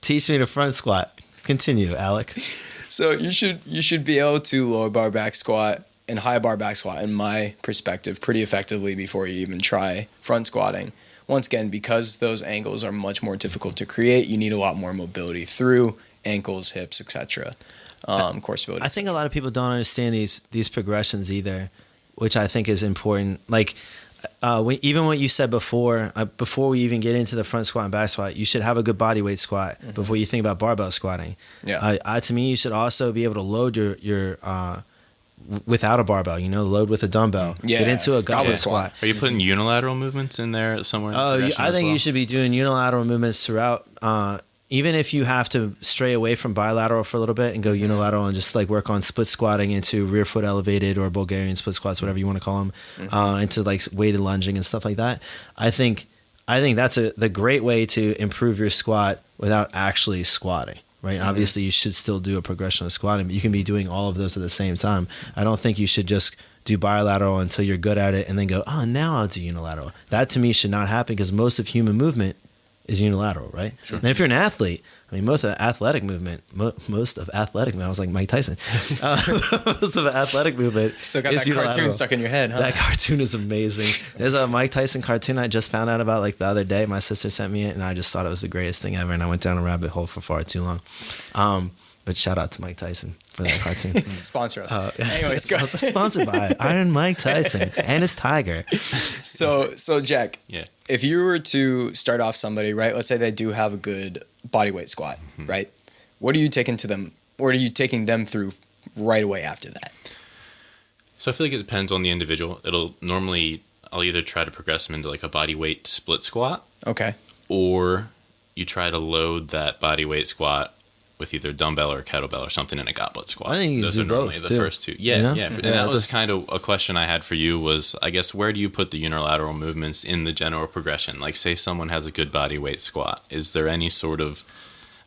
teach me the front squat. Continue, Alec. So you should be able to lower bar back squat and high bar back squat, in my perspective, pretty effectively before you even try front squatting. Once again, because those angles are much more difficult to create, you need a lot more mobility through ankles, hips, etc. Core stability. I think a lot of people don't understand these progressions either, which I think is important. Like even what you said before we even get into the front squat and back squat, you should have a good body weight squat before you think about barbell squatting. Yeah. To me, you should also be able to load your without a barbell, load with a dumbbell. Yeah. Get into a goblet squat. Are you putting unilateral movements in there somewhere? I think you should be doing unilateral movements throughout. Even if you have to stray away from bilateral for a little bit and go unilateral and just like work on split squatting into rear foot elevated or Bulgarian split squats, whatever you want to call them, into like weighted lunging and stuff like that. I think that's the great way to improve your squat without actually squatting. Right. Mm-hmm. Obviously, you should still do a progression of squatting, but you can be doing all of those at the same time. I don't think you should just do bilateral until you're good at it and then go, oh, now I'll do unilateral. That to me should not happen, because most of human movement is unilateral, right? Sure. And if you're an athlete, I mean, most of athletic movement, I was like Mike Tyson. Most of athletic movement so got is that unilateral. Cartoon stuck in your head, huh? That cartoon is amazing. There's a Mike Tyson cartoon I just found out about like the other day. My sister sent me it, and I just thought it was the greatest thing ever, and I went down a rabbit hole for far too long. But shout out to Mike Tyson for that cartoon. Sponsor us. Anyways, go. Sponsored by Iron Mike Tyson and his tiger. So Jack, Yeah. if you were to start off somebody, right? Let's say they do have a good body weight squat, right? What are you taking to them? What are you taking them through right away after that? So I feel like it depends on the individual. I'll either try to progress them into like a body weight split squat, Okay. or you try to load that body weight squat with either dumbbell or kettlebell or something in a goblet squat. I think you Those do are normally both, the too. first two. Yeah, You know? yeah. And Yeah, that was kind of a question I had for you was, I guess, where do you put the unilateral movements in the general progression? Like, say someone has a good body weight squat. Is there any sort of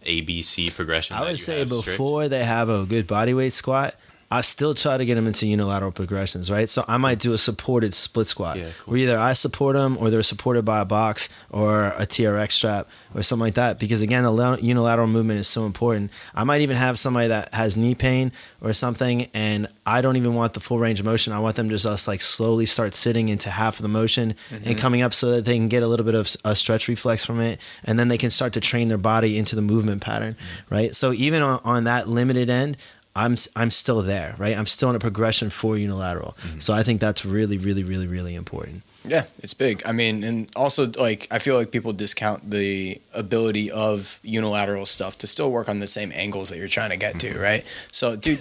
ABC progression? I would say before they have a good body weight squat, I still try to get them into unilateral progressions, right? So I might do a supported split squat, Yeah, cool. where either I support them or they're supported by a box or a TRX strap or something like that. Because again, the unilateral movement is so important. I might even have somebody that has knee pain or something, and I don't even want the full range of motion. I want them to just like slowly start sitting into half of the motion and coming up so that they can get a little bit of a stretch reflex from it, and then they can start to train their body into the movement pattern, right? So even on that limited end, I'm still there, right? I'm still in a progression for unilateral. So I think that's really, really, really, really important. Yeah, it's big. I mean, and also, like, I feel like people discount the ability of unilateral stuff to still work on the same angles that you're trying to get to, right? So, dude,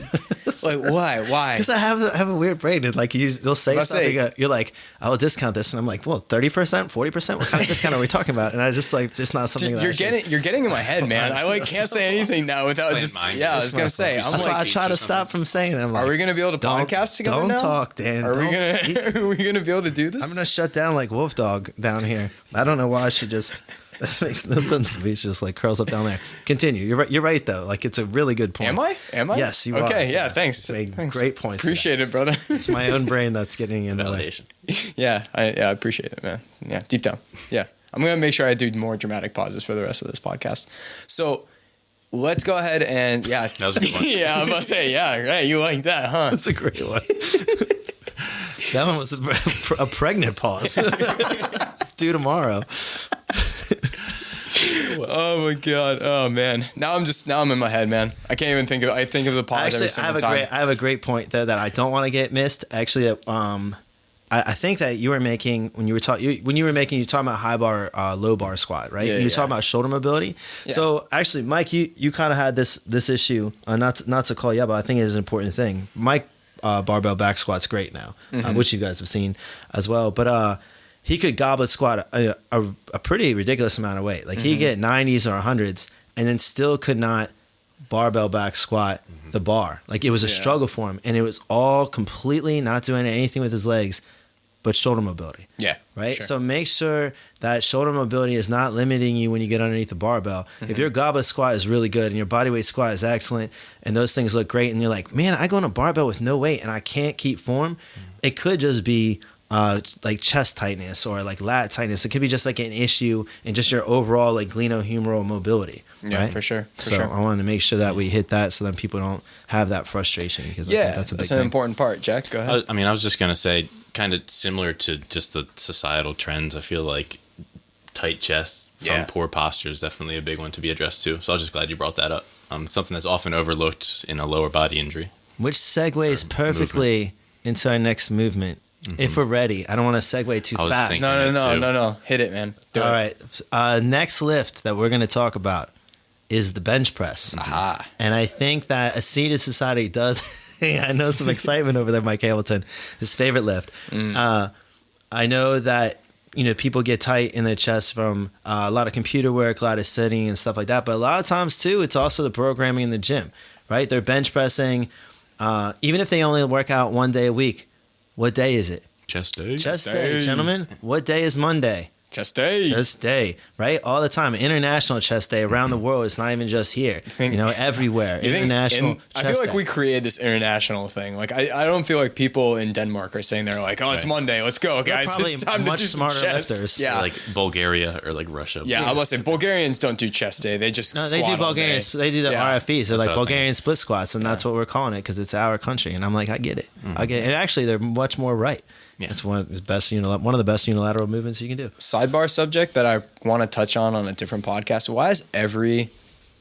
like, why? Because I have a weird brain, and like you'll say something, you're like, I'll discount this, and I'm like, well, 30%, 40%, what kind of discount are we talking about? And I just like, just not something. Dude, that you're getting in my head, man. I like can't say anything now without just. Yeah, I was gonna say. I'm That's why I like, try to stop from saying it. I'm like, are we gonna be able to podcast together Don't now? talk, Dan. Are we Don't speak. gonna? Are we gonna be able to do this? I'm gonna shut down like Wolf Dog down here. I don't know why she just. This makes no sense to me. She just like curls up down there. Continue. You're right though. Like it's a really good point. Am I? Yes, you are. Okay, yeah, thanks. Made Thanks. great points. Appreciate it, brother. It's my own brain that's getting in the way. Validation. Yeah, I appreciate it, man. Yeah, deep down. Yeah. I'm going to make sure I do more dramatic pauses for the rest of this podcast. So let's go ahead and, yeah. That was a good one. Yeah, I'm about to say, yeah, right. You like that, huh? That's a great one. That one was a pregnant pause. Due tomorrow. Oh my God. Oh man. Now I'm in my head, man. I can't even think of the pause every single time. I have a great point there that I don't want to get missed. Actually, I think that you were making when you were talking about high bar, low bar squat, right? Yeah, you were talking about shoulder mobility. Yeah. So actually, Mike, you kind of had this issue. Not to call you out, but I think it is an important thing. Mike barbell back squat's great now, which you guys have seen as well. But he could goblet squat a pretty ridiculous amount of weight. Like he'd get 90s or 100s, and then still could not barbell back squat the bar. Like it was a struggle for him, and it was all completely not doing anything with his legs, but shoulder mobility. Yeah. Right. Sure. So make sure that shoulder mobility is not limiting you when you get underneath the barbell. If your goblet squat is really good and your body weight squat is excellent, and those things look great, and you're like, man, I go on a barbell with no weight and I can't keep form. It could just be like chest tightness or like lat tightness. It could be just like an issue in just your overall like glenohumeral mobility. Yeah, right? for sure. So I wanted to make sure that we hit that so that people don't have that frustration, because I think that's a big an thing. important part. Jack, go ahead. I mean, I was just going to say, kind of similar to just the societal trends, I feel like tight chest from poor posture is definitely a big one to be addressed too. So I was just glad you brought that up. Something that's often overlooked in a lower body injury. Which segues perfectly into our next movement. If we're ready. I don't want to segue too fast. thinking- No. Hit it, man. Do All it. right. Next lift that we're going to talk about is the bench press. Aha. And I think that Asceta Society does. I know some excitement over there, Mike Hamilton. His favorite lift. I know that people get tight in their chest from a lot of computer work, a lot of sitting and stuff like that. But a lot of times too, it's also the programming in the gym, right? They're bench pressing, even if they only work out one day a week. What day is it? Chest day. Chest day, gentlemen. What day is Monday? Chest day. Chest day, right? All the time. International chest day around the world. It's not even just here. Everywhere. International chest I feel like day. we created this international thing. Like I don't feel like people in Denmark are saying they're like, oh, it's Right. Monday, let's go, They're guys. probably It's time to much do some smarter chest. lifters. Yeah. Like Bulgaria or like Russia. Yeah, I must say Bulgarians don't do chest day. They just No, they squat do all day. Bulgarian. They do the Yeah. RFEs. They're That's like what I was Bulgarian split squats, and that's what we're calling it because it's our country. And I'm like, I get it. I get it. And actually, they're much more right. Yeah. It's one of the best unilateral movements you can do. Sidebar subject that I want to touch on a different podcast. Why is every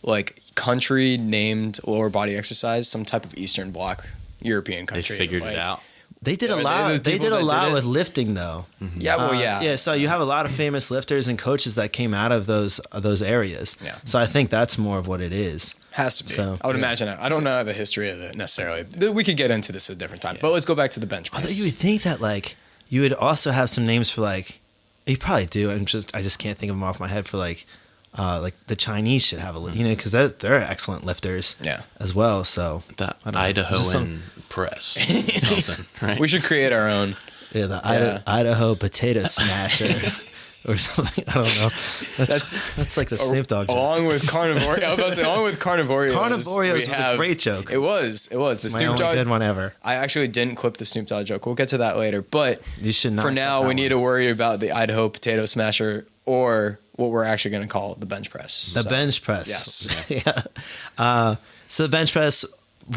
like country named lower body exercise, some type of Eastern Bloc European They country. figured it out. They did a Yeah, lot. They did a lot with lifting, though. Yeah, well, yeah. Yeah, so you have a lot of famous lifters and coaches that came out of those areas. Yeah. So I think that's more of what it is. Has to be. So, I would yeah. imagine. I don't know the history of it necessarily. We could get into this at a different time. But let's go back to the bench Although press. you would think that like you would also have some names for like you probably do. I just can't think of them off my head for like the Chinese should have a because they're excellent lifters Yeah. as well. So The I don't know. Just Idahoan press. Something, right? We should create our own. yeah, the Yeah. Idaho potato smasher. Or something. I don't know. That's like the Snoop Dogg joke. Along with Carnivore. I was about to say, along with Carnivorios. Carnivorios was a great joke. It was. The My Snoop only Dogg. good one ever. I actually didn't clip the Snoop Dogg joke. We'll get to that later. But You should not. for now, we need to worry about the Idaho potato smasher or what we're actually going to call the bench press. The So, bench press. Yes. Yeah. So the bench press,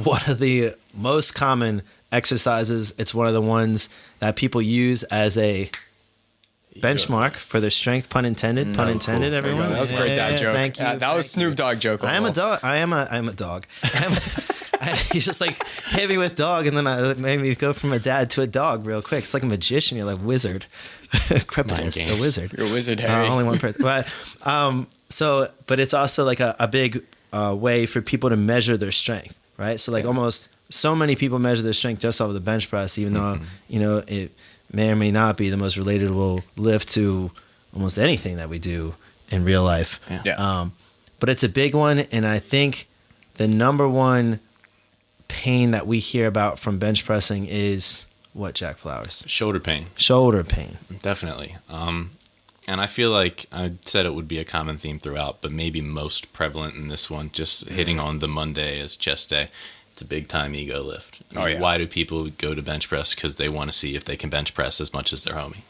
one of the most common exercises. It's one of the ones that people use as a benchmark for their strength. Pun intended. Pun intended. There you Everyone. go. That was a great dad joke. Thank you. Yeah, that was Snoop Dogg joke. I am a dog. I am a dog. He's just like hit me with dog, and then it made me go from a dad to a dog real quick. It's like a magician. You're like wizard, Crepitus, the wizard. You're a wizard, Harry. Only one person. But but it's also like a big way for people to measure their strength, right? So like almost so many people measure their strength just off of the bench press, even though it may or may not be the most relatable lift to almost anything that we do in real life. Yeah. But it's a big one, and I think the number one pain that we hear about from bench pressing is what, Jack Flowers? Shoulder pain. Shoulder pain. Definitely. And I feel like I said it would be a common theme throughout, but maybe most prevalent in this one, just hitting on the Monday as chest day. It's a big time ego lift. Oh, yeah. Why do people go to bench press? Because they want to see if they can bench press as much as their homie,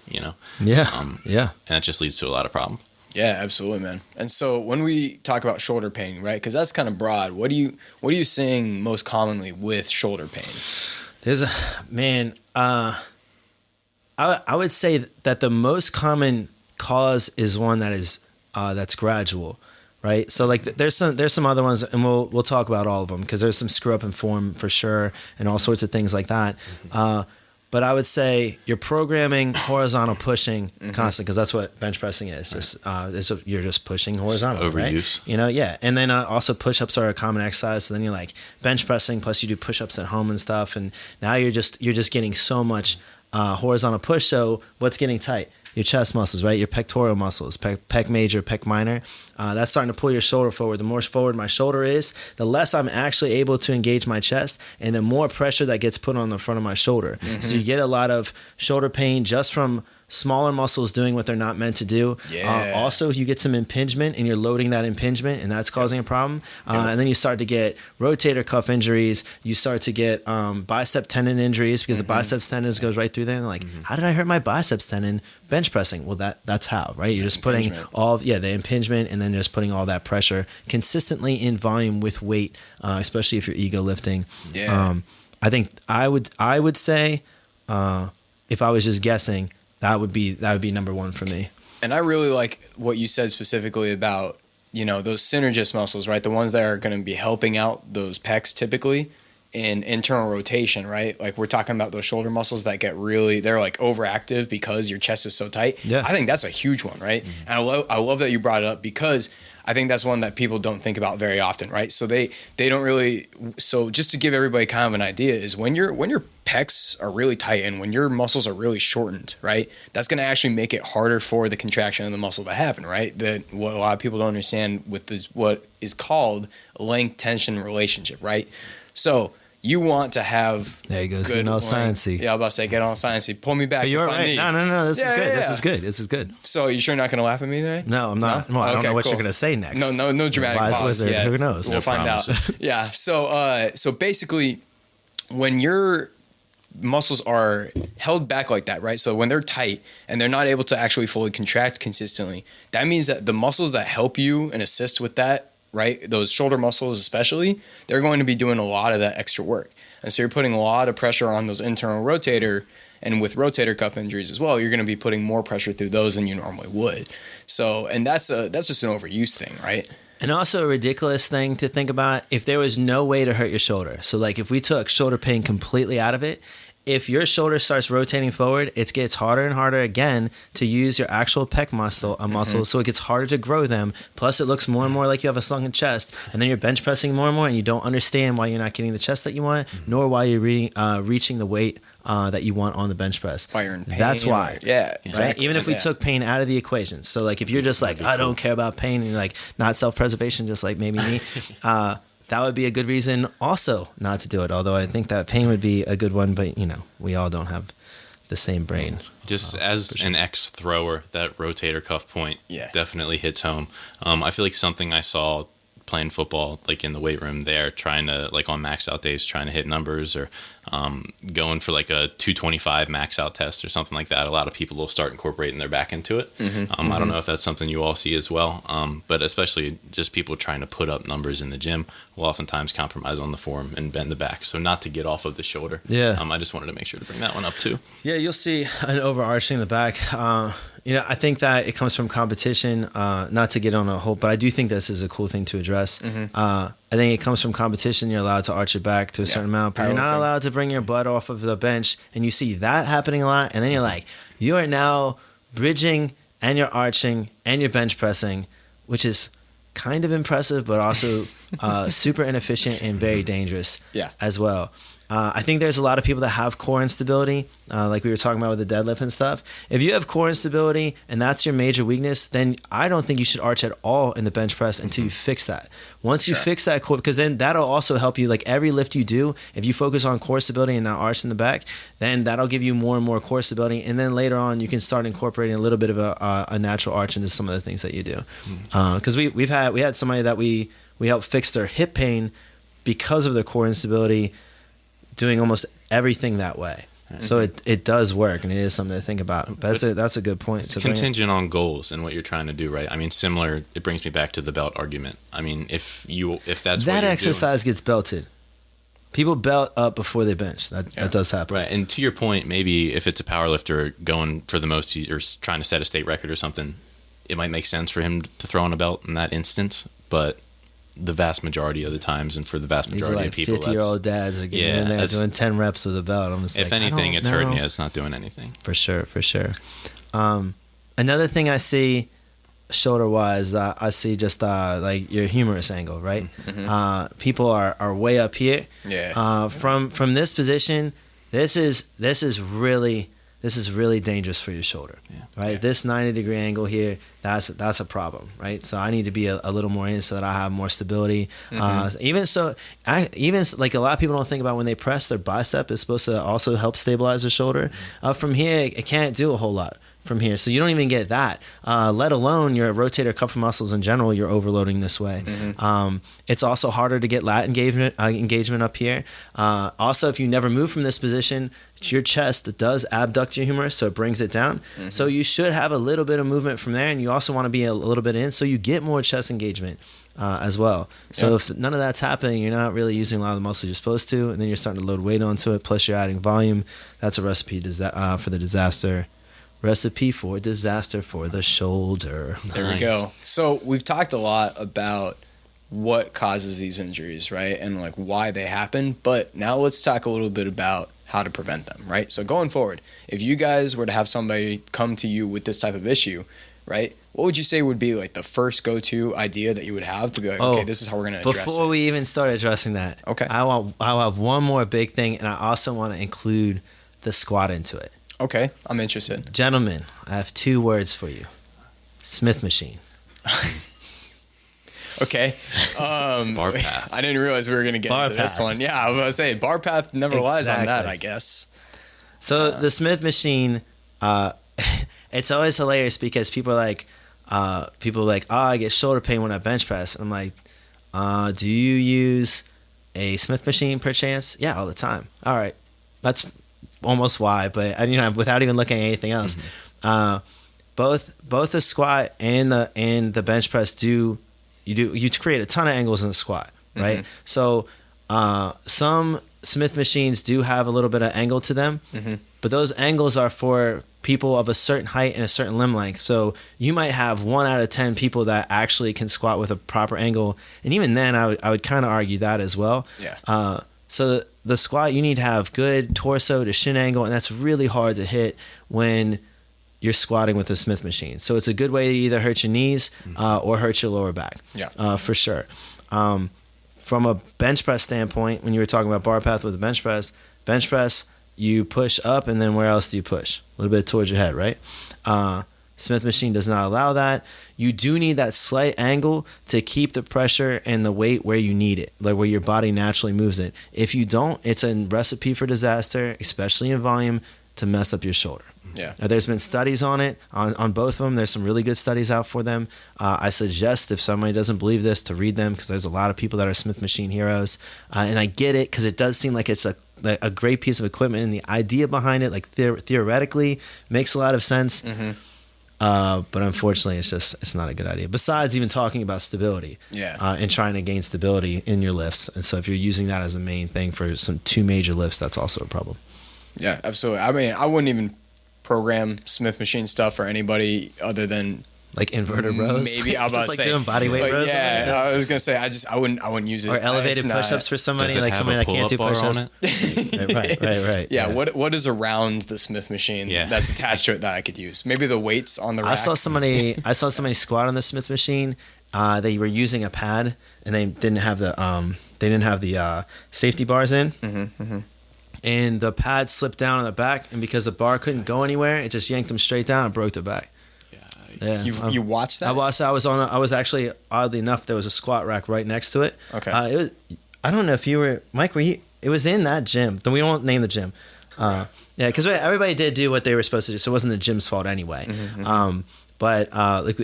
Yeah. And that just leads to a lot of problems. Yeah, absolutely, man. And so when we talk about shoulder pain, right? Because that's kind of broad. What are you seeing most commonly with shoulder pain? There's I would say that the most common cause is one that is that's gradual, right? So like there's some other ones, and we'll talk about all of them because there's some screw up in form for sure, and all sorts of things like that. But I would say you're programming horizontal pushing constantly, because that's what bench pressing is. Just you're just pushing horizontal, Overuse. right? Yeah. And then also push-ups are a common exercise. So then you're like bench pressing, plus you do push-ups at home and stuff. And now you're just getting so much horizontal push. So what's getting tight? Your chest muscles, right? Your pectoral muscles, pec major, pec minor. That's starting to pull your shoulder forward. The more forward my shoulder is, the less I'm actually able to engage my chest, and the more pressure that gets put on the front of my shoulder. So you get a lot of shoulder pain just from smaller muscles doing what they're not meant to do. Yeah. Also, you get some impingement, and you're loading that impingement, and that's causing a problem. And then you start to get rotator cuff injuries. You start to get bicep tendon injuries, because the biceps tendon goes right through there. And like, how did I hurt my biceps tendon bench pressing? Well, that's how, right? You're just putting the impingement, and then just putting all that pressure consistently in volume with weight, especially if you're ego lifting. Yeah. I think I would say, if I was just guessing, that would be number one for me. And I really like what you said specifically about, those synergist muscles, right? The ones that are going to be helping out those pecs typically in internal rotation, right? Like we're talking about those shoulder muscles that they're like overactive because your chest is so tight. Yeah. I think that's a huge one, right? And I love that you brought it up, because I think that's one that people don't think about very often, right? So they don't really. So just to give everybody kind of an idea is when your pecs are really tight and when your muscles are really shortened, right? That's going to actually make it harder for the contraction of the muscle to happen, right? That what a lot of people don't understand with this, what is called length tension relationship, right? So you want to have There you go. good all length. sciencey. Yeah, I was about to say get all sciencey. Pull me back. But you're if I right. need. No. This is Yeah, good. yeah, This yeah. is good. This is good. So you sure not going to laugh at me today? No, I'm not. No? Well, I don't Okay, know what cool. you're gonna say next. No dramatic Wise pause. wizard. Yeah. Who knows? We'll find promises. out. Yeah. So basically, when your muscles are held back like that, right? So when they're tight and they're not able to actually fully contract consistently, that means that the muscles that help you and assist with that, right? Those shoulder muscles especially, they're going to be doing a lot of that extra work. And so you're putting a lot of pressure on those internal rotator And with rotator cuff injuries as well, you're going to be putting more pressure through those than you normally would. So, and that's just an overuse thing, right? And also a ridiculous thing to think about, if there was no way to hurt your shoulder. So like if we took shoulder pain completely out of it, if your shoulder starts rotating forward, it gets harder and harder again to use your actual pec muscle, so it gets harder to grow them. Plus, it looks more and more like you have a sunken chest, and then you're bench pressing more and more, and you don't understand why you're not getting the chest that you want, nor why you're reaching the weight that you want on the bench press. Why you're in pain. That's why. Yeah, exactly. Right? Even if we took pain out of the equation. So, like, if you're just like, I don't care about pain, and like not self-preservation, just like maybe me, that would be a good reason also not to do it. Although I think that pain would be a good one, but we all don't have the same brain. Just as an ex-thrower, that rotator cuff point definitely hits home. I feel like something I saw playing football, like in the weight room there, trying to, like on max out days, trying to hit numbers, or going for like a 225 max out test or something like that. A lot of people will start incorporating their back into it. I don't know if that's something you all see as well, but especially just people trying to put up numbers in the gym will oftentimes compromise on the form and bend the back. So not to get off of the shoulder. I just wanted to make sure to bring that one up too. Yeah, you'll see an overarching the back. I think that it comes from competition, not to get on a whole, but I do think this is a cool thing to address. I think it comes from competition. You're allowed to arch your back to a certain amount, but you're not allowed to bring your butt off of the bench. And you see that happening a lot. And then you're like, you are now bridging and you're arching and you're bench pressing, which is kind of impressive, but also super inefficient and very dangerous as well. I think there's a lot of people that have core instability, like we were talking about with the deadlift and stuff. If you have core instability and that's your major weakness, then I don't think you should arch at all in the bench press until you fix that. Once you fix that core, because then that'll also help you, like every lift you do, if you focus on core stability and not arch in the back, then that'll give you more and more core stability. And then later on, you can start incorporating a little bit of a natural arch into some of the things that you do. Because we had somebody that we helped fix their hip pain because of their core instability, doing almost everything that way. So it does work, and it is something to think about. But that's a good point. It's contingent on goals and what you're trying to do, right? I mean, similar. It brings me back to the belt argument. I mean, if that's that what exercise gets belted, people belt up before they bench. That does happen, right? And to your point, maybe if it's a power lifter going for the most or trying to set a state record or something, it might make sense for him to throw on a belt in that instance, but the vast majority of the times, and for the vast majority of people, 50-year-old dads are getting in there doing 10 reps with a belt. I'm just if anything, it's hurting you. It's not doing anything. For sure. Another thing I see shoulder-wise, I see just like your humerus angle, right? People are way up here. From this position, this is really dangerous for your shoulder, right? This 90-degree angle here, that's a problem, right? So I need to be a little more in so that I have more stability. Even like a lot of people don't think about when they press, their bicep is supposed to also help stabilize their shoulder. From here, it can't do a whole lot from here, so you don't even get that. Let alone your rotator cuff muscles in general, you're overloading this way. It's also harder to get lat engagement up here. Also, if you never move from this position, your chest does abduct your humerus, so it brings it down. So you should have a little bit of movement from there, and you also want to be a little bit in, so you get more chest engagement as well. So if none of that's happening, you're not really using a lot of the muscles you're supposed to, and then you're starting to load weight onto it, plus you're adding volume. That's a recipe for the disaster. Recipe for disaster for the shoulder. There we go. So we've talked a lot about what causes these injuries, right? And like why they happen. But now let's talk a little bit about how to prevent them, right? So going forward, if you guys were to have somebody come to you with this type of issue, right, what would you say would be like the first go-to idea that you would have to be like, okay, this is how we're going to address it? Before we even start addressing that, I'll have one more big thing, and I also want to include the squat into it. Okay, I'm interested. Gentlemen, I have 2 words for you. Smith machine. Okay. Bar path. I didn't realize we were going to get into this one. Yeah, I was going to say, bar path never lies on that, I guess. So the Smith machine, it's always hilarious because people are like, oh, I get shoulder pain when I bench press. I'm like, do you use a Smith machine per chance? Yeah, all the time. All right. That's almost why, but without even looking at anything else, both the squat and the bench press you create a ton of angles in the squat, right? So some Smith machines do have a little bit of angle to them. but those angles are for people of a certain height and a certain limb length. So you might have 1 out of 10 people that actually can squat with a proper angle, and even then, I would kind of argue that as well. Yeah. So the squat, you need to have good torso to shin angle, and that's really hard to hit when you're squatting with a Smith machine. So it's a good way to either hurt your knees or hurt your lower back. Yeah. For sure. From a bench press standpoint, when you were talking about bar path with a bench press, you push up, and then where else do you push? A little bit towards your head, right? Smith machine does not allow that. You do need that slight angle to keep the pressure and the weight where you need it, like where your body naturally moves it. If you don't, it's a recipe for disaster, especially in volume, to mess up your shoulder. Yeah. There's been studies on it, on both of them. There's some really good studies out for them. I suggest, if somebody doesn't believe this, to read them, because there's a lot of people that are Smith machine heroes. And I get it, because it does seem like it's a great piece of equipment, and the idea behind it, like theoretically, makes a lot of sense. Mm-hmm. But unfortunately, it's not a good idea. Besides even talking about stability, and trying to gain stability in your lifts. And so if you're using that as the main thing for some 2 major lifts, that's also a problem. Yeah, absolutely. I mean, I wouldn't even program Smith machine stuff for anybody other than like inverted rows. Maybe I was just about to like say doing body weight rows. Yeah, I was gonna say I wouldn't use it. Or elevated push-ups for somebody, like somebody that can't do push-ups. Right. Yeah. What is around the Smith machine that's attached to it that I could use? Maybe the weights on the rack. I saw somebody squat on the Smith machine. They were using a pad, and they didn't have the safety bars in. Mm-hmm. And the pad slipped down on the back, and because the bar couldn't go anywhere, it just yanked them straight down and broke their back. Yeah. You watched that? I watched that. I was actually, oddly enough, there was a squat rack right next to it. Okay. I don't know if you were, Mike, it was in that gym. We won't name the gym. Because everybody did do what they were supposed to do, so it wasn't the gym's fault anyway. Mm-hmm. But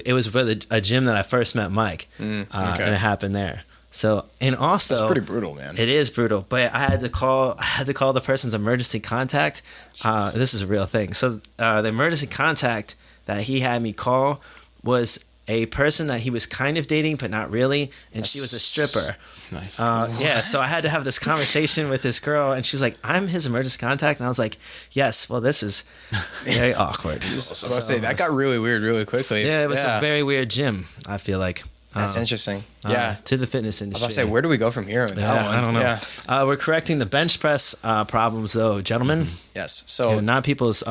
it was for a gym that I first met Mike, and it happened there. So, and also, that's pretty brutal, man. It is brutal, but I had to call the person's emergency contact. This is a real thing. So the emergency contact that he had me call was a person that he was kind of dating, but not really, and she was a stripper. Nice. So I had to have this conversation with this girl, and she's like, "I'm his emergency contact," and I was like, "Yes, well, this is very awkward." I was about to say, that got really weird really quickly. Yeah, it was a very weird gym, I feel like. That's interesting. To the fitness industry. I was about to say, where do we go from here with that one? I don't know. Yeah. We're correcting the bench press problems, though, gentlemen. Yes. So not people's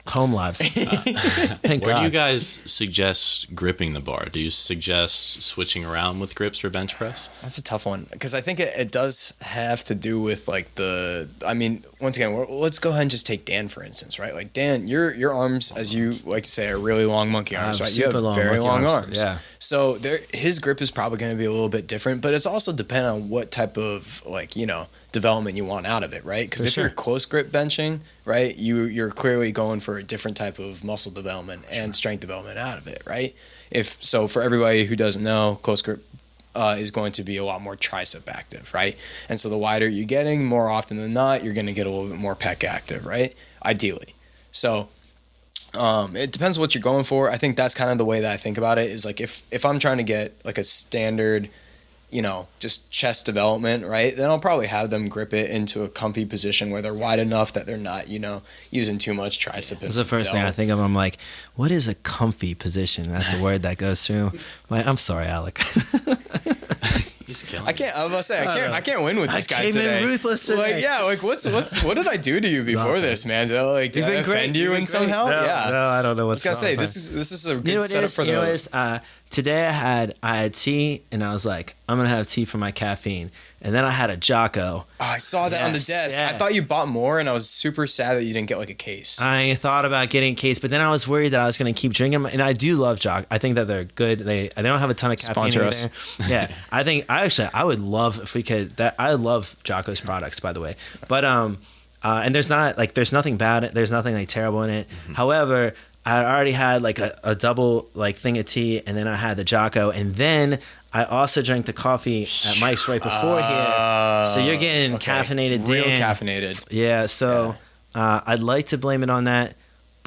home lives. Thank Where God. do you guys suggest gripping the bar? Do you suggest switching around with grips for bench press? That's a tough one, because I think it does have to do with like once again, let's go ahead and just take Dan for instance, right? Like Dan, your arms, as you like to say, are really long monkey arms, right? You have very long arms. Yeah. So his grip is probably going to be a little bit different, but it's also dependent on what type of development you want out of it, right? Because if you're close grip benching, right, you're clearly going for a different type of muscle development and strength development out of it, right? For everybody who doesn't know, close grip is going to be a lot more tricep active, right? And so the wider you're getting, more often than not, you're going to get a little bit more pec active, right? Ideally. So it depends what you're going for. I think that's kind of the way that I think about it, is like if I'm trying to get like a standard, just chest development, right, then I'll probably have them grip it into a comfy position where they're wide enough that they're not, using too much tricep. That's the first thing I think of. I'm like, what is a comfy position? That's the word that goes through. I'm sorry, Alec. I can't. I was about to say I can't win with this guy today. I came in ruthless today. What did I do to you before this, man? Did I offend you in somehow? No, I don't know what's I was gonna wrong. say this is a good setup for the. Today I had tea, and I was like, I'm gonna have tea for my caffeine, and then I had a Jocko. Oh, I saw that on the desk. Yeah. I thought you bought more, and I was super sad that you didn't get like a case. I thought about getting a case, but then I was worried that I was gonna keep drinking them, and I do love Jocko. I think that they're good. They don't have a ton of caffeine in there. Yeah, I would love if we could. I love Jocko's products, by the way, but and there's nothing bad. There's nothing like terrible in it. Mm-hmm. However, I already had like a double like thing of tea, and then I had the Jocko, and then I also drank the coffee at Mike's right before here. So you're getting caffeinated, real Dan. caffeinated. Yeah. So I'd like to blame it on that,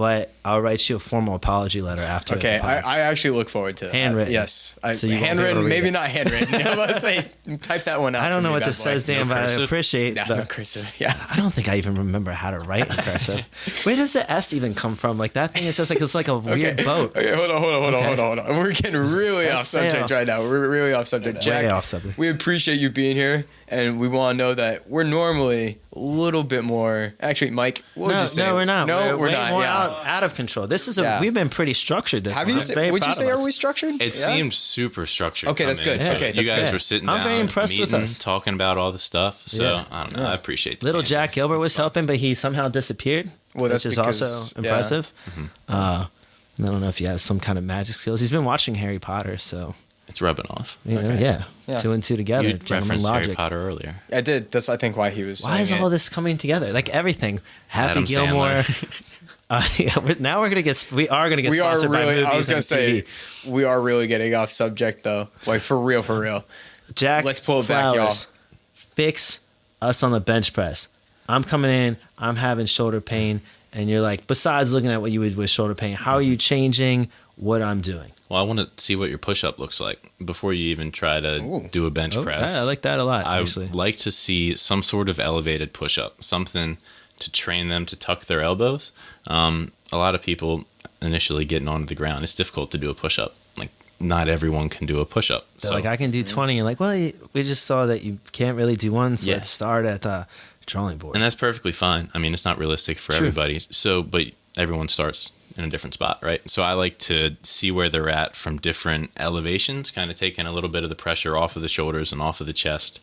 but I'll write you a formal apology letter after. Okay, I actually look forward to that. Handwritten. Yes. So you won't be able handwritten, to read maybe it. not handwritten. I'm about to say, type that one out. I don't for know me, what bad this boy. says, Dan, but I cursive? appreciate Yeah, the no cursive. Yeah. I don't think I even remember how to write in cursive. Where does the S even come from? Like that thing is just like it's like a weird boat. Okay, hold on. We're getting really Set off subject sail. right now. We're really off subject. Way Jack, off subject. we appreciate you being here, and we want to know that we're normally a little bit more. Actually, Mike, what would you say? No, we're not. No, we're way not. more Yeah. out of control. This is Yeah. we've been pretty structured. This Have one. you? I'm very Would you proud say of are us. we structured? It Yeah? seems super structured. Okay, that's coming good. in. Okay, you that's guys good. were sitting I'm down, very impressed with meeting, us. talking about all the stuff. So Yeah. I don't know. I appreciate the Little Jack tangents. Gilbert was It's fun. helping, but he somehow disappeared, Well, that's which is because- also yeah. impressive. Mm-hmm. I don't know if he has some kind of magic skills. He's been watching Harry Potter, so It's rubbing off. you know, Okay. yeah, Yeah. 2 and 2 together. You Gentleman referenced Harry logic. Potter earlier. I did. That's I think why he was. Why is saying all it. this coming together? Like everything. Happy Adam Gilmore. Sandler. Now we are gonna get We are sponsored by really. movies I was gonna and say TV. we are really getting off subject though. Like for real, for real. Jack, Let's pull it back, Flowers, fix us on the bench press. I'm coming in. I'm having shoulder pain, and you're like, besides looking at what you would with shoulder pain, how are you changing what I'm doing? Well, I want to see what your push-up looks like before you even try to Ooh. do a bench Oh, press. yeah, I like that a lot. I Actually, would like to see some sort of elevated push-up, something to train them to tuck their elbows. A lot of people initially getting onto the ground, it's difficult to do a push-up. Like, not everyone can do a push-up. they're like I can do 20, and like, well, we just saw that you can't really do one, so Yeah. let's start at the drawing board. And that's perfectly fine. I mean, it's not realistic for True. everybody. So, but everyone starts in a different spot, right? So I like to see where they're at from different elevations, kind of taking a little bit of the pressure off of the shoulders and off of the chest,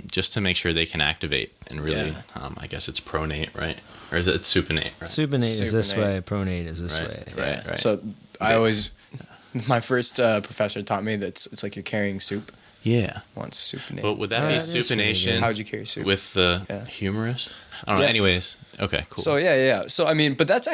just to make sure they can activate and really, I guess it's pronate, right? Or is it supinate? Right? Supinate is this Supinate. way, pronate is this Right, way. right, right. So I always, my first professor taught me that it's like you're carrying soup. Yeah. Once supinate. But would that Yeah, be that is pretty supination good. How would you carry soup? with the Yeah. humerus? I don't know. Yeah. Anyways, okay, cool. So yeah. So I mean, but that's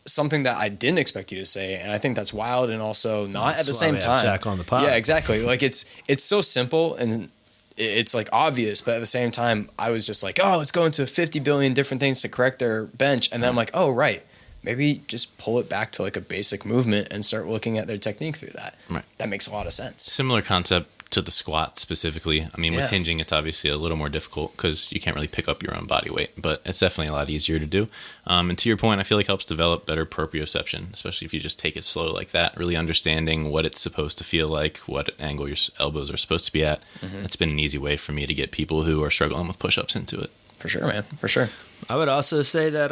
something that I didn't expect you to say, and I think that's wild and also not at the That's why same we have time. Jack on the pod. Yeah, exactly. Like it's so simple and it's like obvious, but at the same time, I was just like, oh, let's go into 50 billion different things to correct their bench, and then I'm like, oh, right. Maybe just pull it back to like a basic movement and start looking at their technique through that. Right. That makes a lot of sense. Similar concept to the squat specifically. I mean, Yeah. with hinging, it's obviously a little more difficult because you can't really pick up your own body weight, but it's definitely a lot easier to do. And to your point, I feel like helps develop better proprioception, especially if you just take it slow like that, really understanding what it's supposed to feel like, what angle your elbows are supposed to be at. It's been an easy way for me to get people who are struggling with push-ups into it. For sure, man. For sure. I would also say that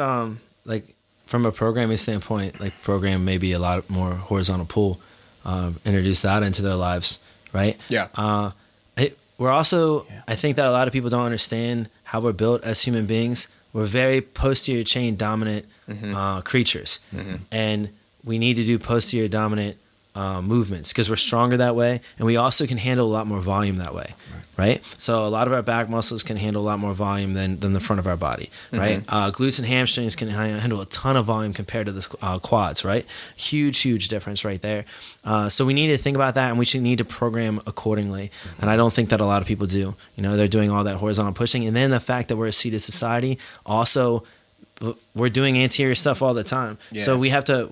like from a programming standpoint, like program maybe a lot more horizontal pull, introduce that into their lives, right? Yeah. We're also, I think that a lot of people don't understand how we're built as human beings. We're very posterior chain dominant creatures, and we need to do posterior dominant movements because we're stronger that way, and we also can handle a lot more volume that way, right? So a lot of our back muscles can handle a lot more volume than the front of our body, right? Glutes and hamstrings can handle a ton of volume compared to the quads, right? Huge difference right there. So we need to think about that, and we should need to program accordingly. And I don't think that a lot of people do. You know, they're doing all that horizontal pushing, and then the fact that we're a seated society, also we're doing anterior stuff all the time. Yeah. So we have to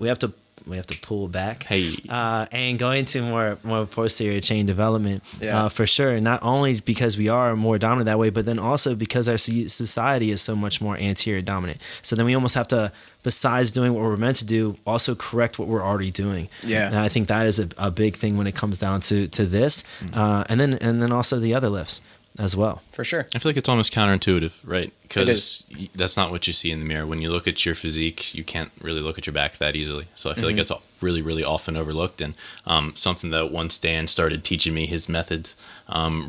pull back Hey. and go into more posterior chain development Yeah. for sure. Not only because we are more dominant that way, but then also because our society is so much more anterior dominant. So then we almost have to, besides doing what we're meant to do, also correct what we're already doing. Yeah. And I think that is a big thing when it comes down to this, and then also the other lifts as well. For sure. I feel like it's almost counterintuitive, right? It Because that's not what you see in the mirror. When you look at your physique, you can't really look at your back that easily. So I feel like it's really often overlooked. And something that once Dan started teaching me his methods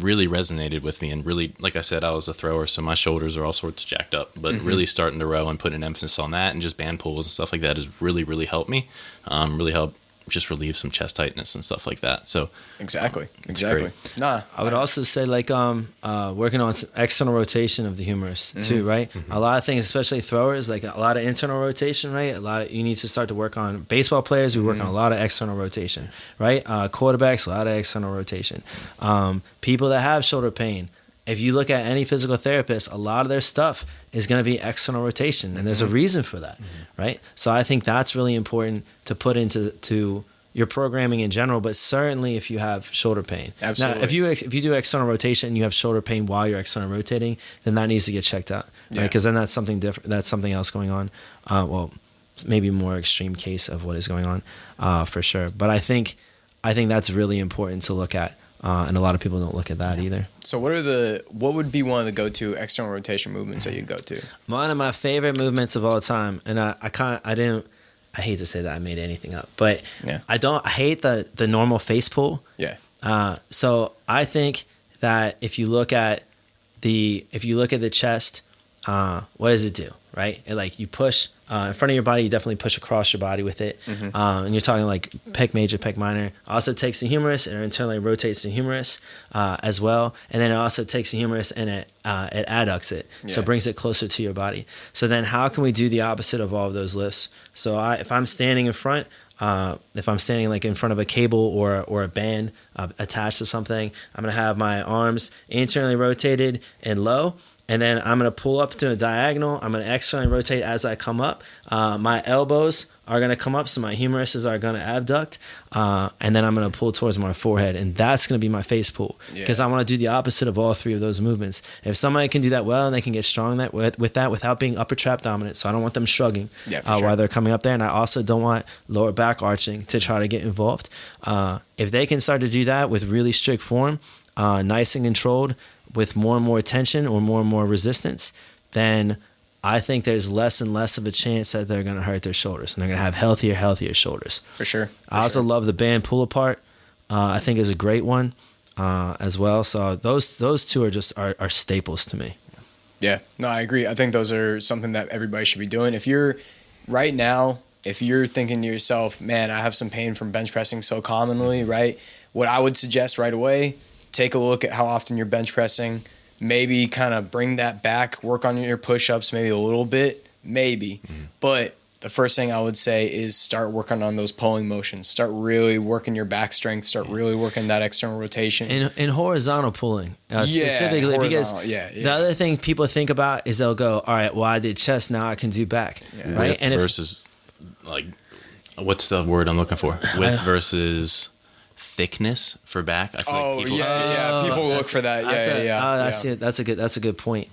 really resonated with me. And really, like I said, I was a thrower, so my shoulders are all sorts of jacked up. But really starting to row and putting an emphasis on that and just band pulls and stuff like that has really helped me. Really helped just relieve some chest tightness and stuff like that. So Exactly. great. Nah. I would also say like working on external rotation of the humerus too, right? A lot of things, especially throwers, like a lot of internal rotation, right? You need to start to work on baseball players. We work on a lot of external rotation, right? Quarterbacks, a lot of external rotation. People that have shoulder pain, if you look at any physical therapist, a lot of their stuff is going to be external rotation, and there's a reason for that, right? So I think that's really important to put into your programming in general, but certainly if you have shoulder pain. Absolutely. Now, if you do external rotation and you have shoulder pain while you're external rotating, then that needs to get checked out, right? Because then that's something different. That's something else going on. Well, maybe more extreme case of what is going on, for sure. But I think that's really important to look at. And a lot of people don't look at that either. So what would be one of the go-to external rotation movements that you'd go to? One of my favorite movements of all time, and I hate to say that I made anything up, but I hate the normal face pull. Yeah. So I think that if you look at the chest, what does it do? Right? You push in front of your body, you definitely push across your body with it. And you're talking like pec major, pec minor. Also takes the humerus and internally rotates the humerus as well. And then it also takes the humerus and it adducts it. So it brings it closer to your body. So then how can we do the opposite of all of those lifts? So if I'm standing in front, if I'm standing like in front of a cable or a band attached to something, I'm going to have my arms internally rotated and low. And then I'm going to pull up to a diagonal. I'm going to externally rotate as I come up. My elbows are going to come up, so my humeruses are going to abduct. And then I'm going to pull towards my forehead. And that's going to be my face pull. Because I want to do the opposite of all three of those movements. If somebody can do that well and they can get strong with that without being upper trap dominant, so I don't want them shrugging while they're coming up there. And I also don't want lower back arching to try to get involved. If they can start to do that with really strict form, nice and controlled, with more and more tension or more and more resistance, then I think there's less and less of a chance that they're going to hurt their shoulders, and they're going to have healthier shoulders. For sure. I also love the band pull apart. I think is a great one as well. So those two are staples to me. Yeah, no, I agree. I think those are something that everybody should be doing. If you're thinking to yourself, man, I have some pain from bench pressing so commonly, right? What I would suggest right away, take a look at how often you're bench pressing, maybe kind of bring that back, work on your push-ups maybe a little bit, maybe. But the first thing I would say is start working on those pulling motions. Start really working your back strength. Start really working that external rotation. In horizontal pulling, specifically, because the other thing people think about is they'll go, all right, well, I did chest, now I can do back. Right? Width versus, what's the word I'm looking for? Width versus thickness for back. I feel like people look for that. That's a good point.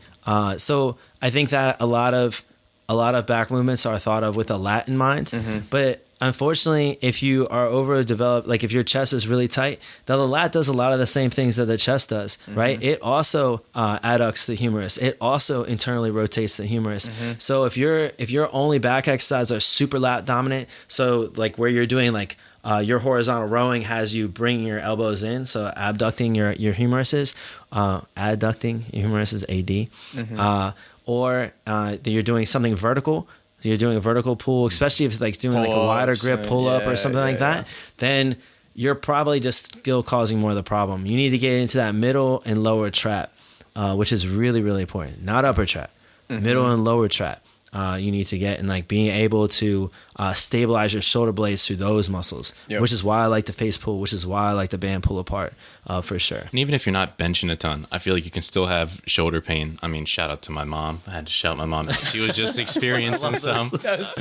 So I think that a lot of back movements are thought of with a lat in mind, but unfortunately, if you are overdeveloped, like if your chest is really tight, the lat does a lot of the same things that the chest does, right? It also adducts the humerus. It also internally rotates the humerus. So if your only back exercises are super lat dominant, so like where you're doing like your horizontal rowing has you bringing your elbows in, so abducting your humeruses, adducting your humeruses, AD, or you're doing something vertical. You're doing a vertical pull, especially if it's like doing like a wider grip pull up or something like that. Then you're probably just still causing more of the problem. You need to get into that middle and lower trap, which is really, really important. Not upper trap, middle and lower trap. You need to get and like being able to stabilize your shoulder blades through those muscles, which is why I like the face pull, which is why I like the band pull apart for sure. And even if you're not benching a ton, I feel like you can still have shoulder pain. I mean, shout out to my mom. I had to shout my mom. She was just experiencing some,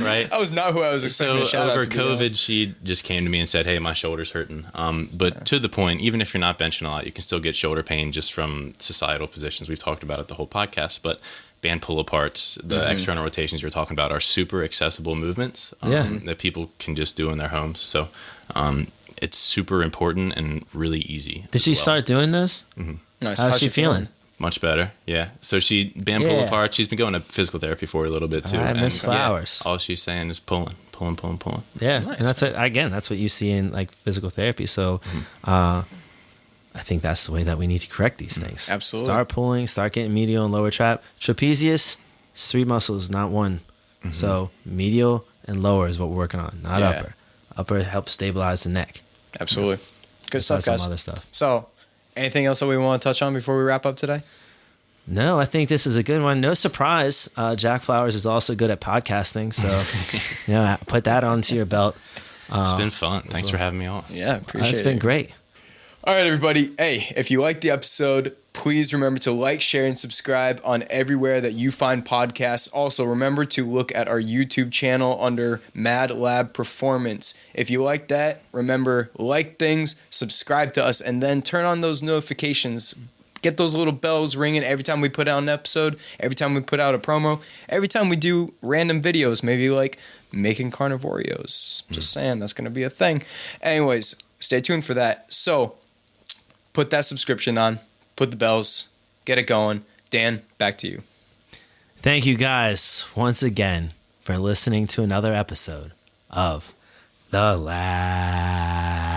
right? That was not who I was expecting. So over COVID, she just came to me and said, "Hey, my shoulder's hurting." But to the point, even if you're not benching a lot, you can still get shoulder pain just from societal positions. We've talked about it the whole podcast, but band pull aparts, the external rotations you're talking about are super accessible movements that people can just do in their homes. So it's super important and really easy. Did she start doing this? Nice. How's she feeling? Much better, yeah. So she band pull apart. She's been going to physical therapy for a little bit too. I miss Flowers. All she's saying is pulling. Yeah, nice. And that's what you see in like physical therapy. So I think that's the way that we need to correct these things. Absolutely. Start pulling, start getting medial and lower trap. Trapezius, it's 3 muscles, not one. So medial and lower is what we're working on, not upper. Upper helps stabilize the neck. Absolutely. Good stuff, guys. Some other stuff. So, anything else that we want to touch on before we wrap up today? No, I think this is a good one. No surprise, Jack Flowers is also good at podcasting. So, put that onto your belt. It's been fun. Thanks for having me on. Yeah, appreciate it. It's been great. All right, everybody. Hey, if you liked the episode, Please remember to like, share, and subscribe on everywhere that you find podcasts. Also, remember to look at our YouTube channel under Madlab Performance. If you like that, remember, like things, subscribe to us, and then turn on those notifications. Get those little bells ringing every time we put out an episode, every time we put out a promo, every time we do random videos, maybe like making carnivorios. Just saying, that's going to be a thing. Anyways, stay tuned for that. So, put that subscription on, put the bells, get it going. Dan, back to you. Thank you guys once again for listening to another episode of The Lab.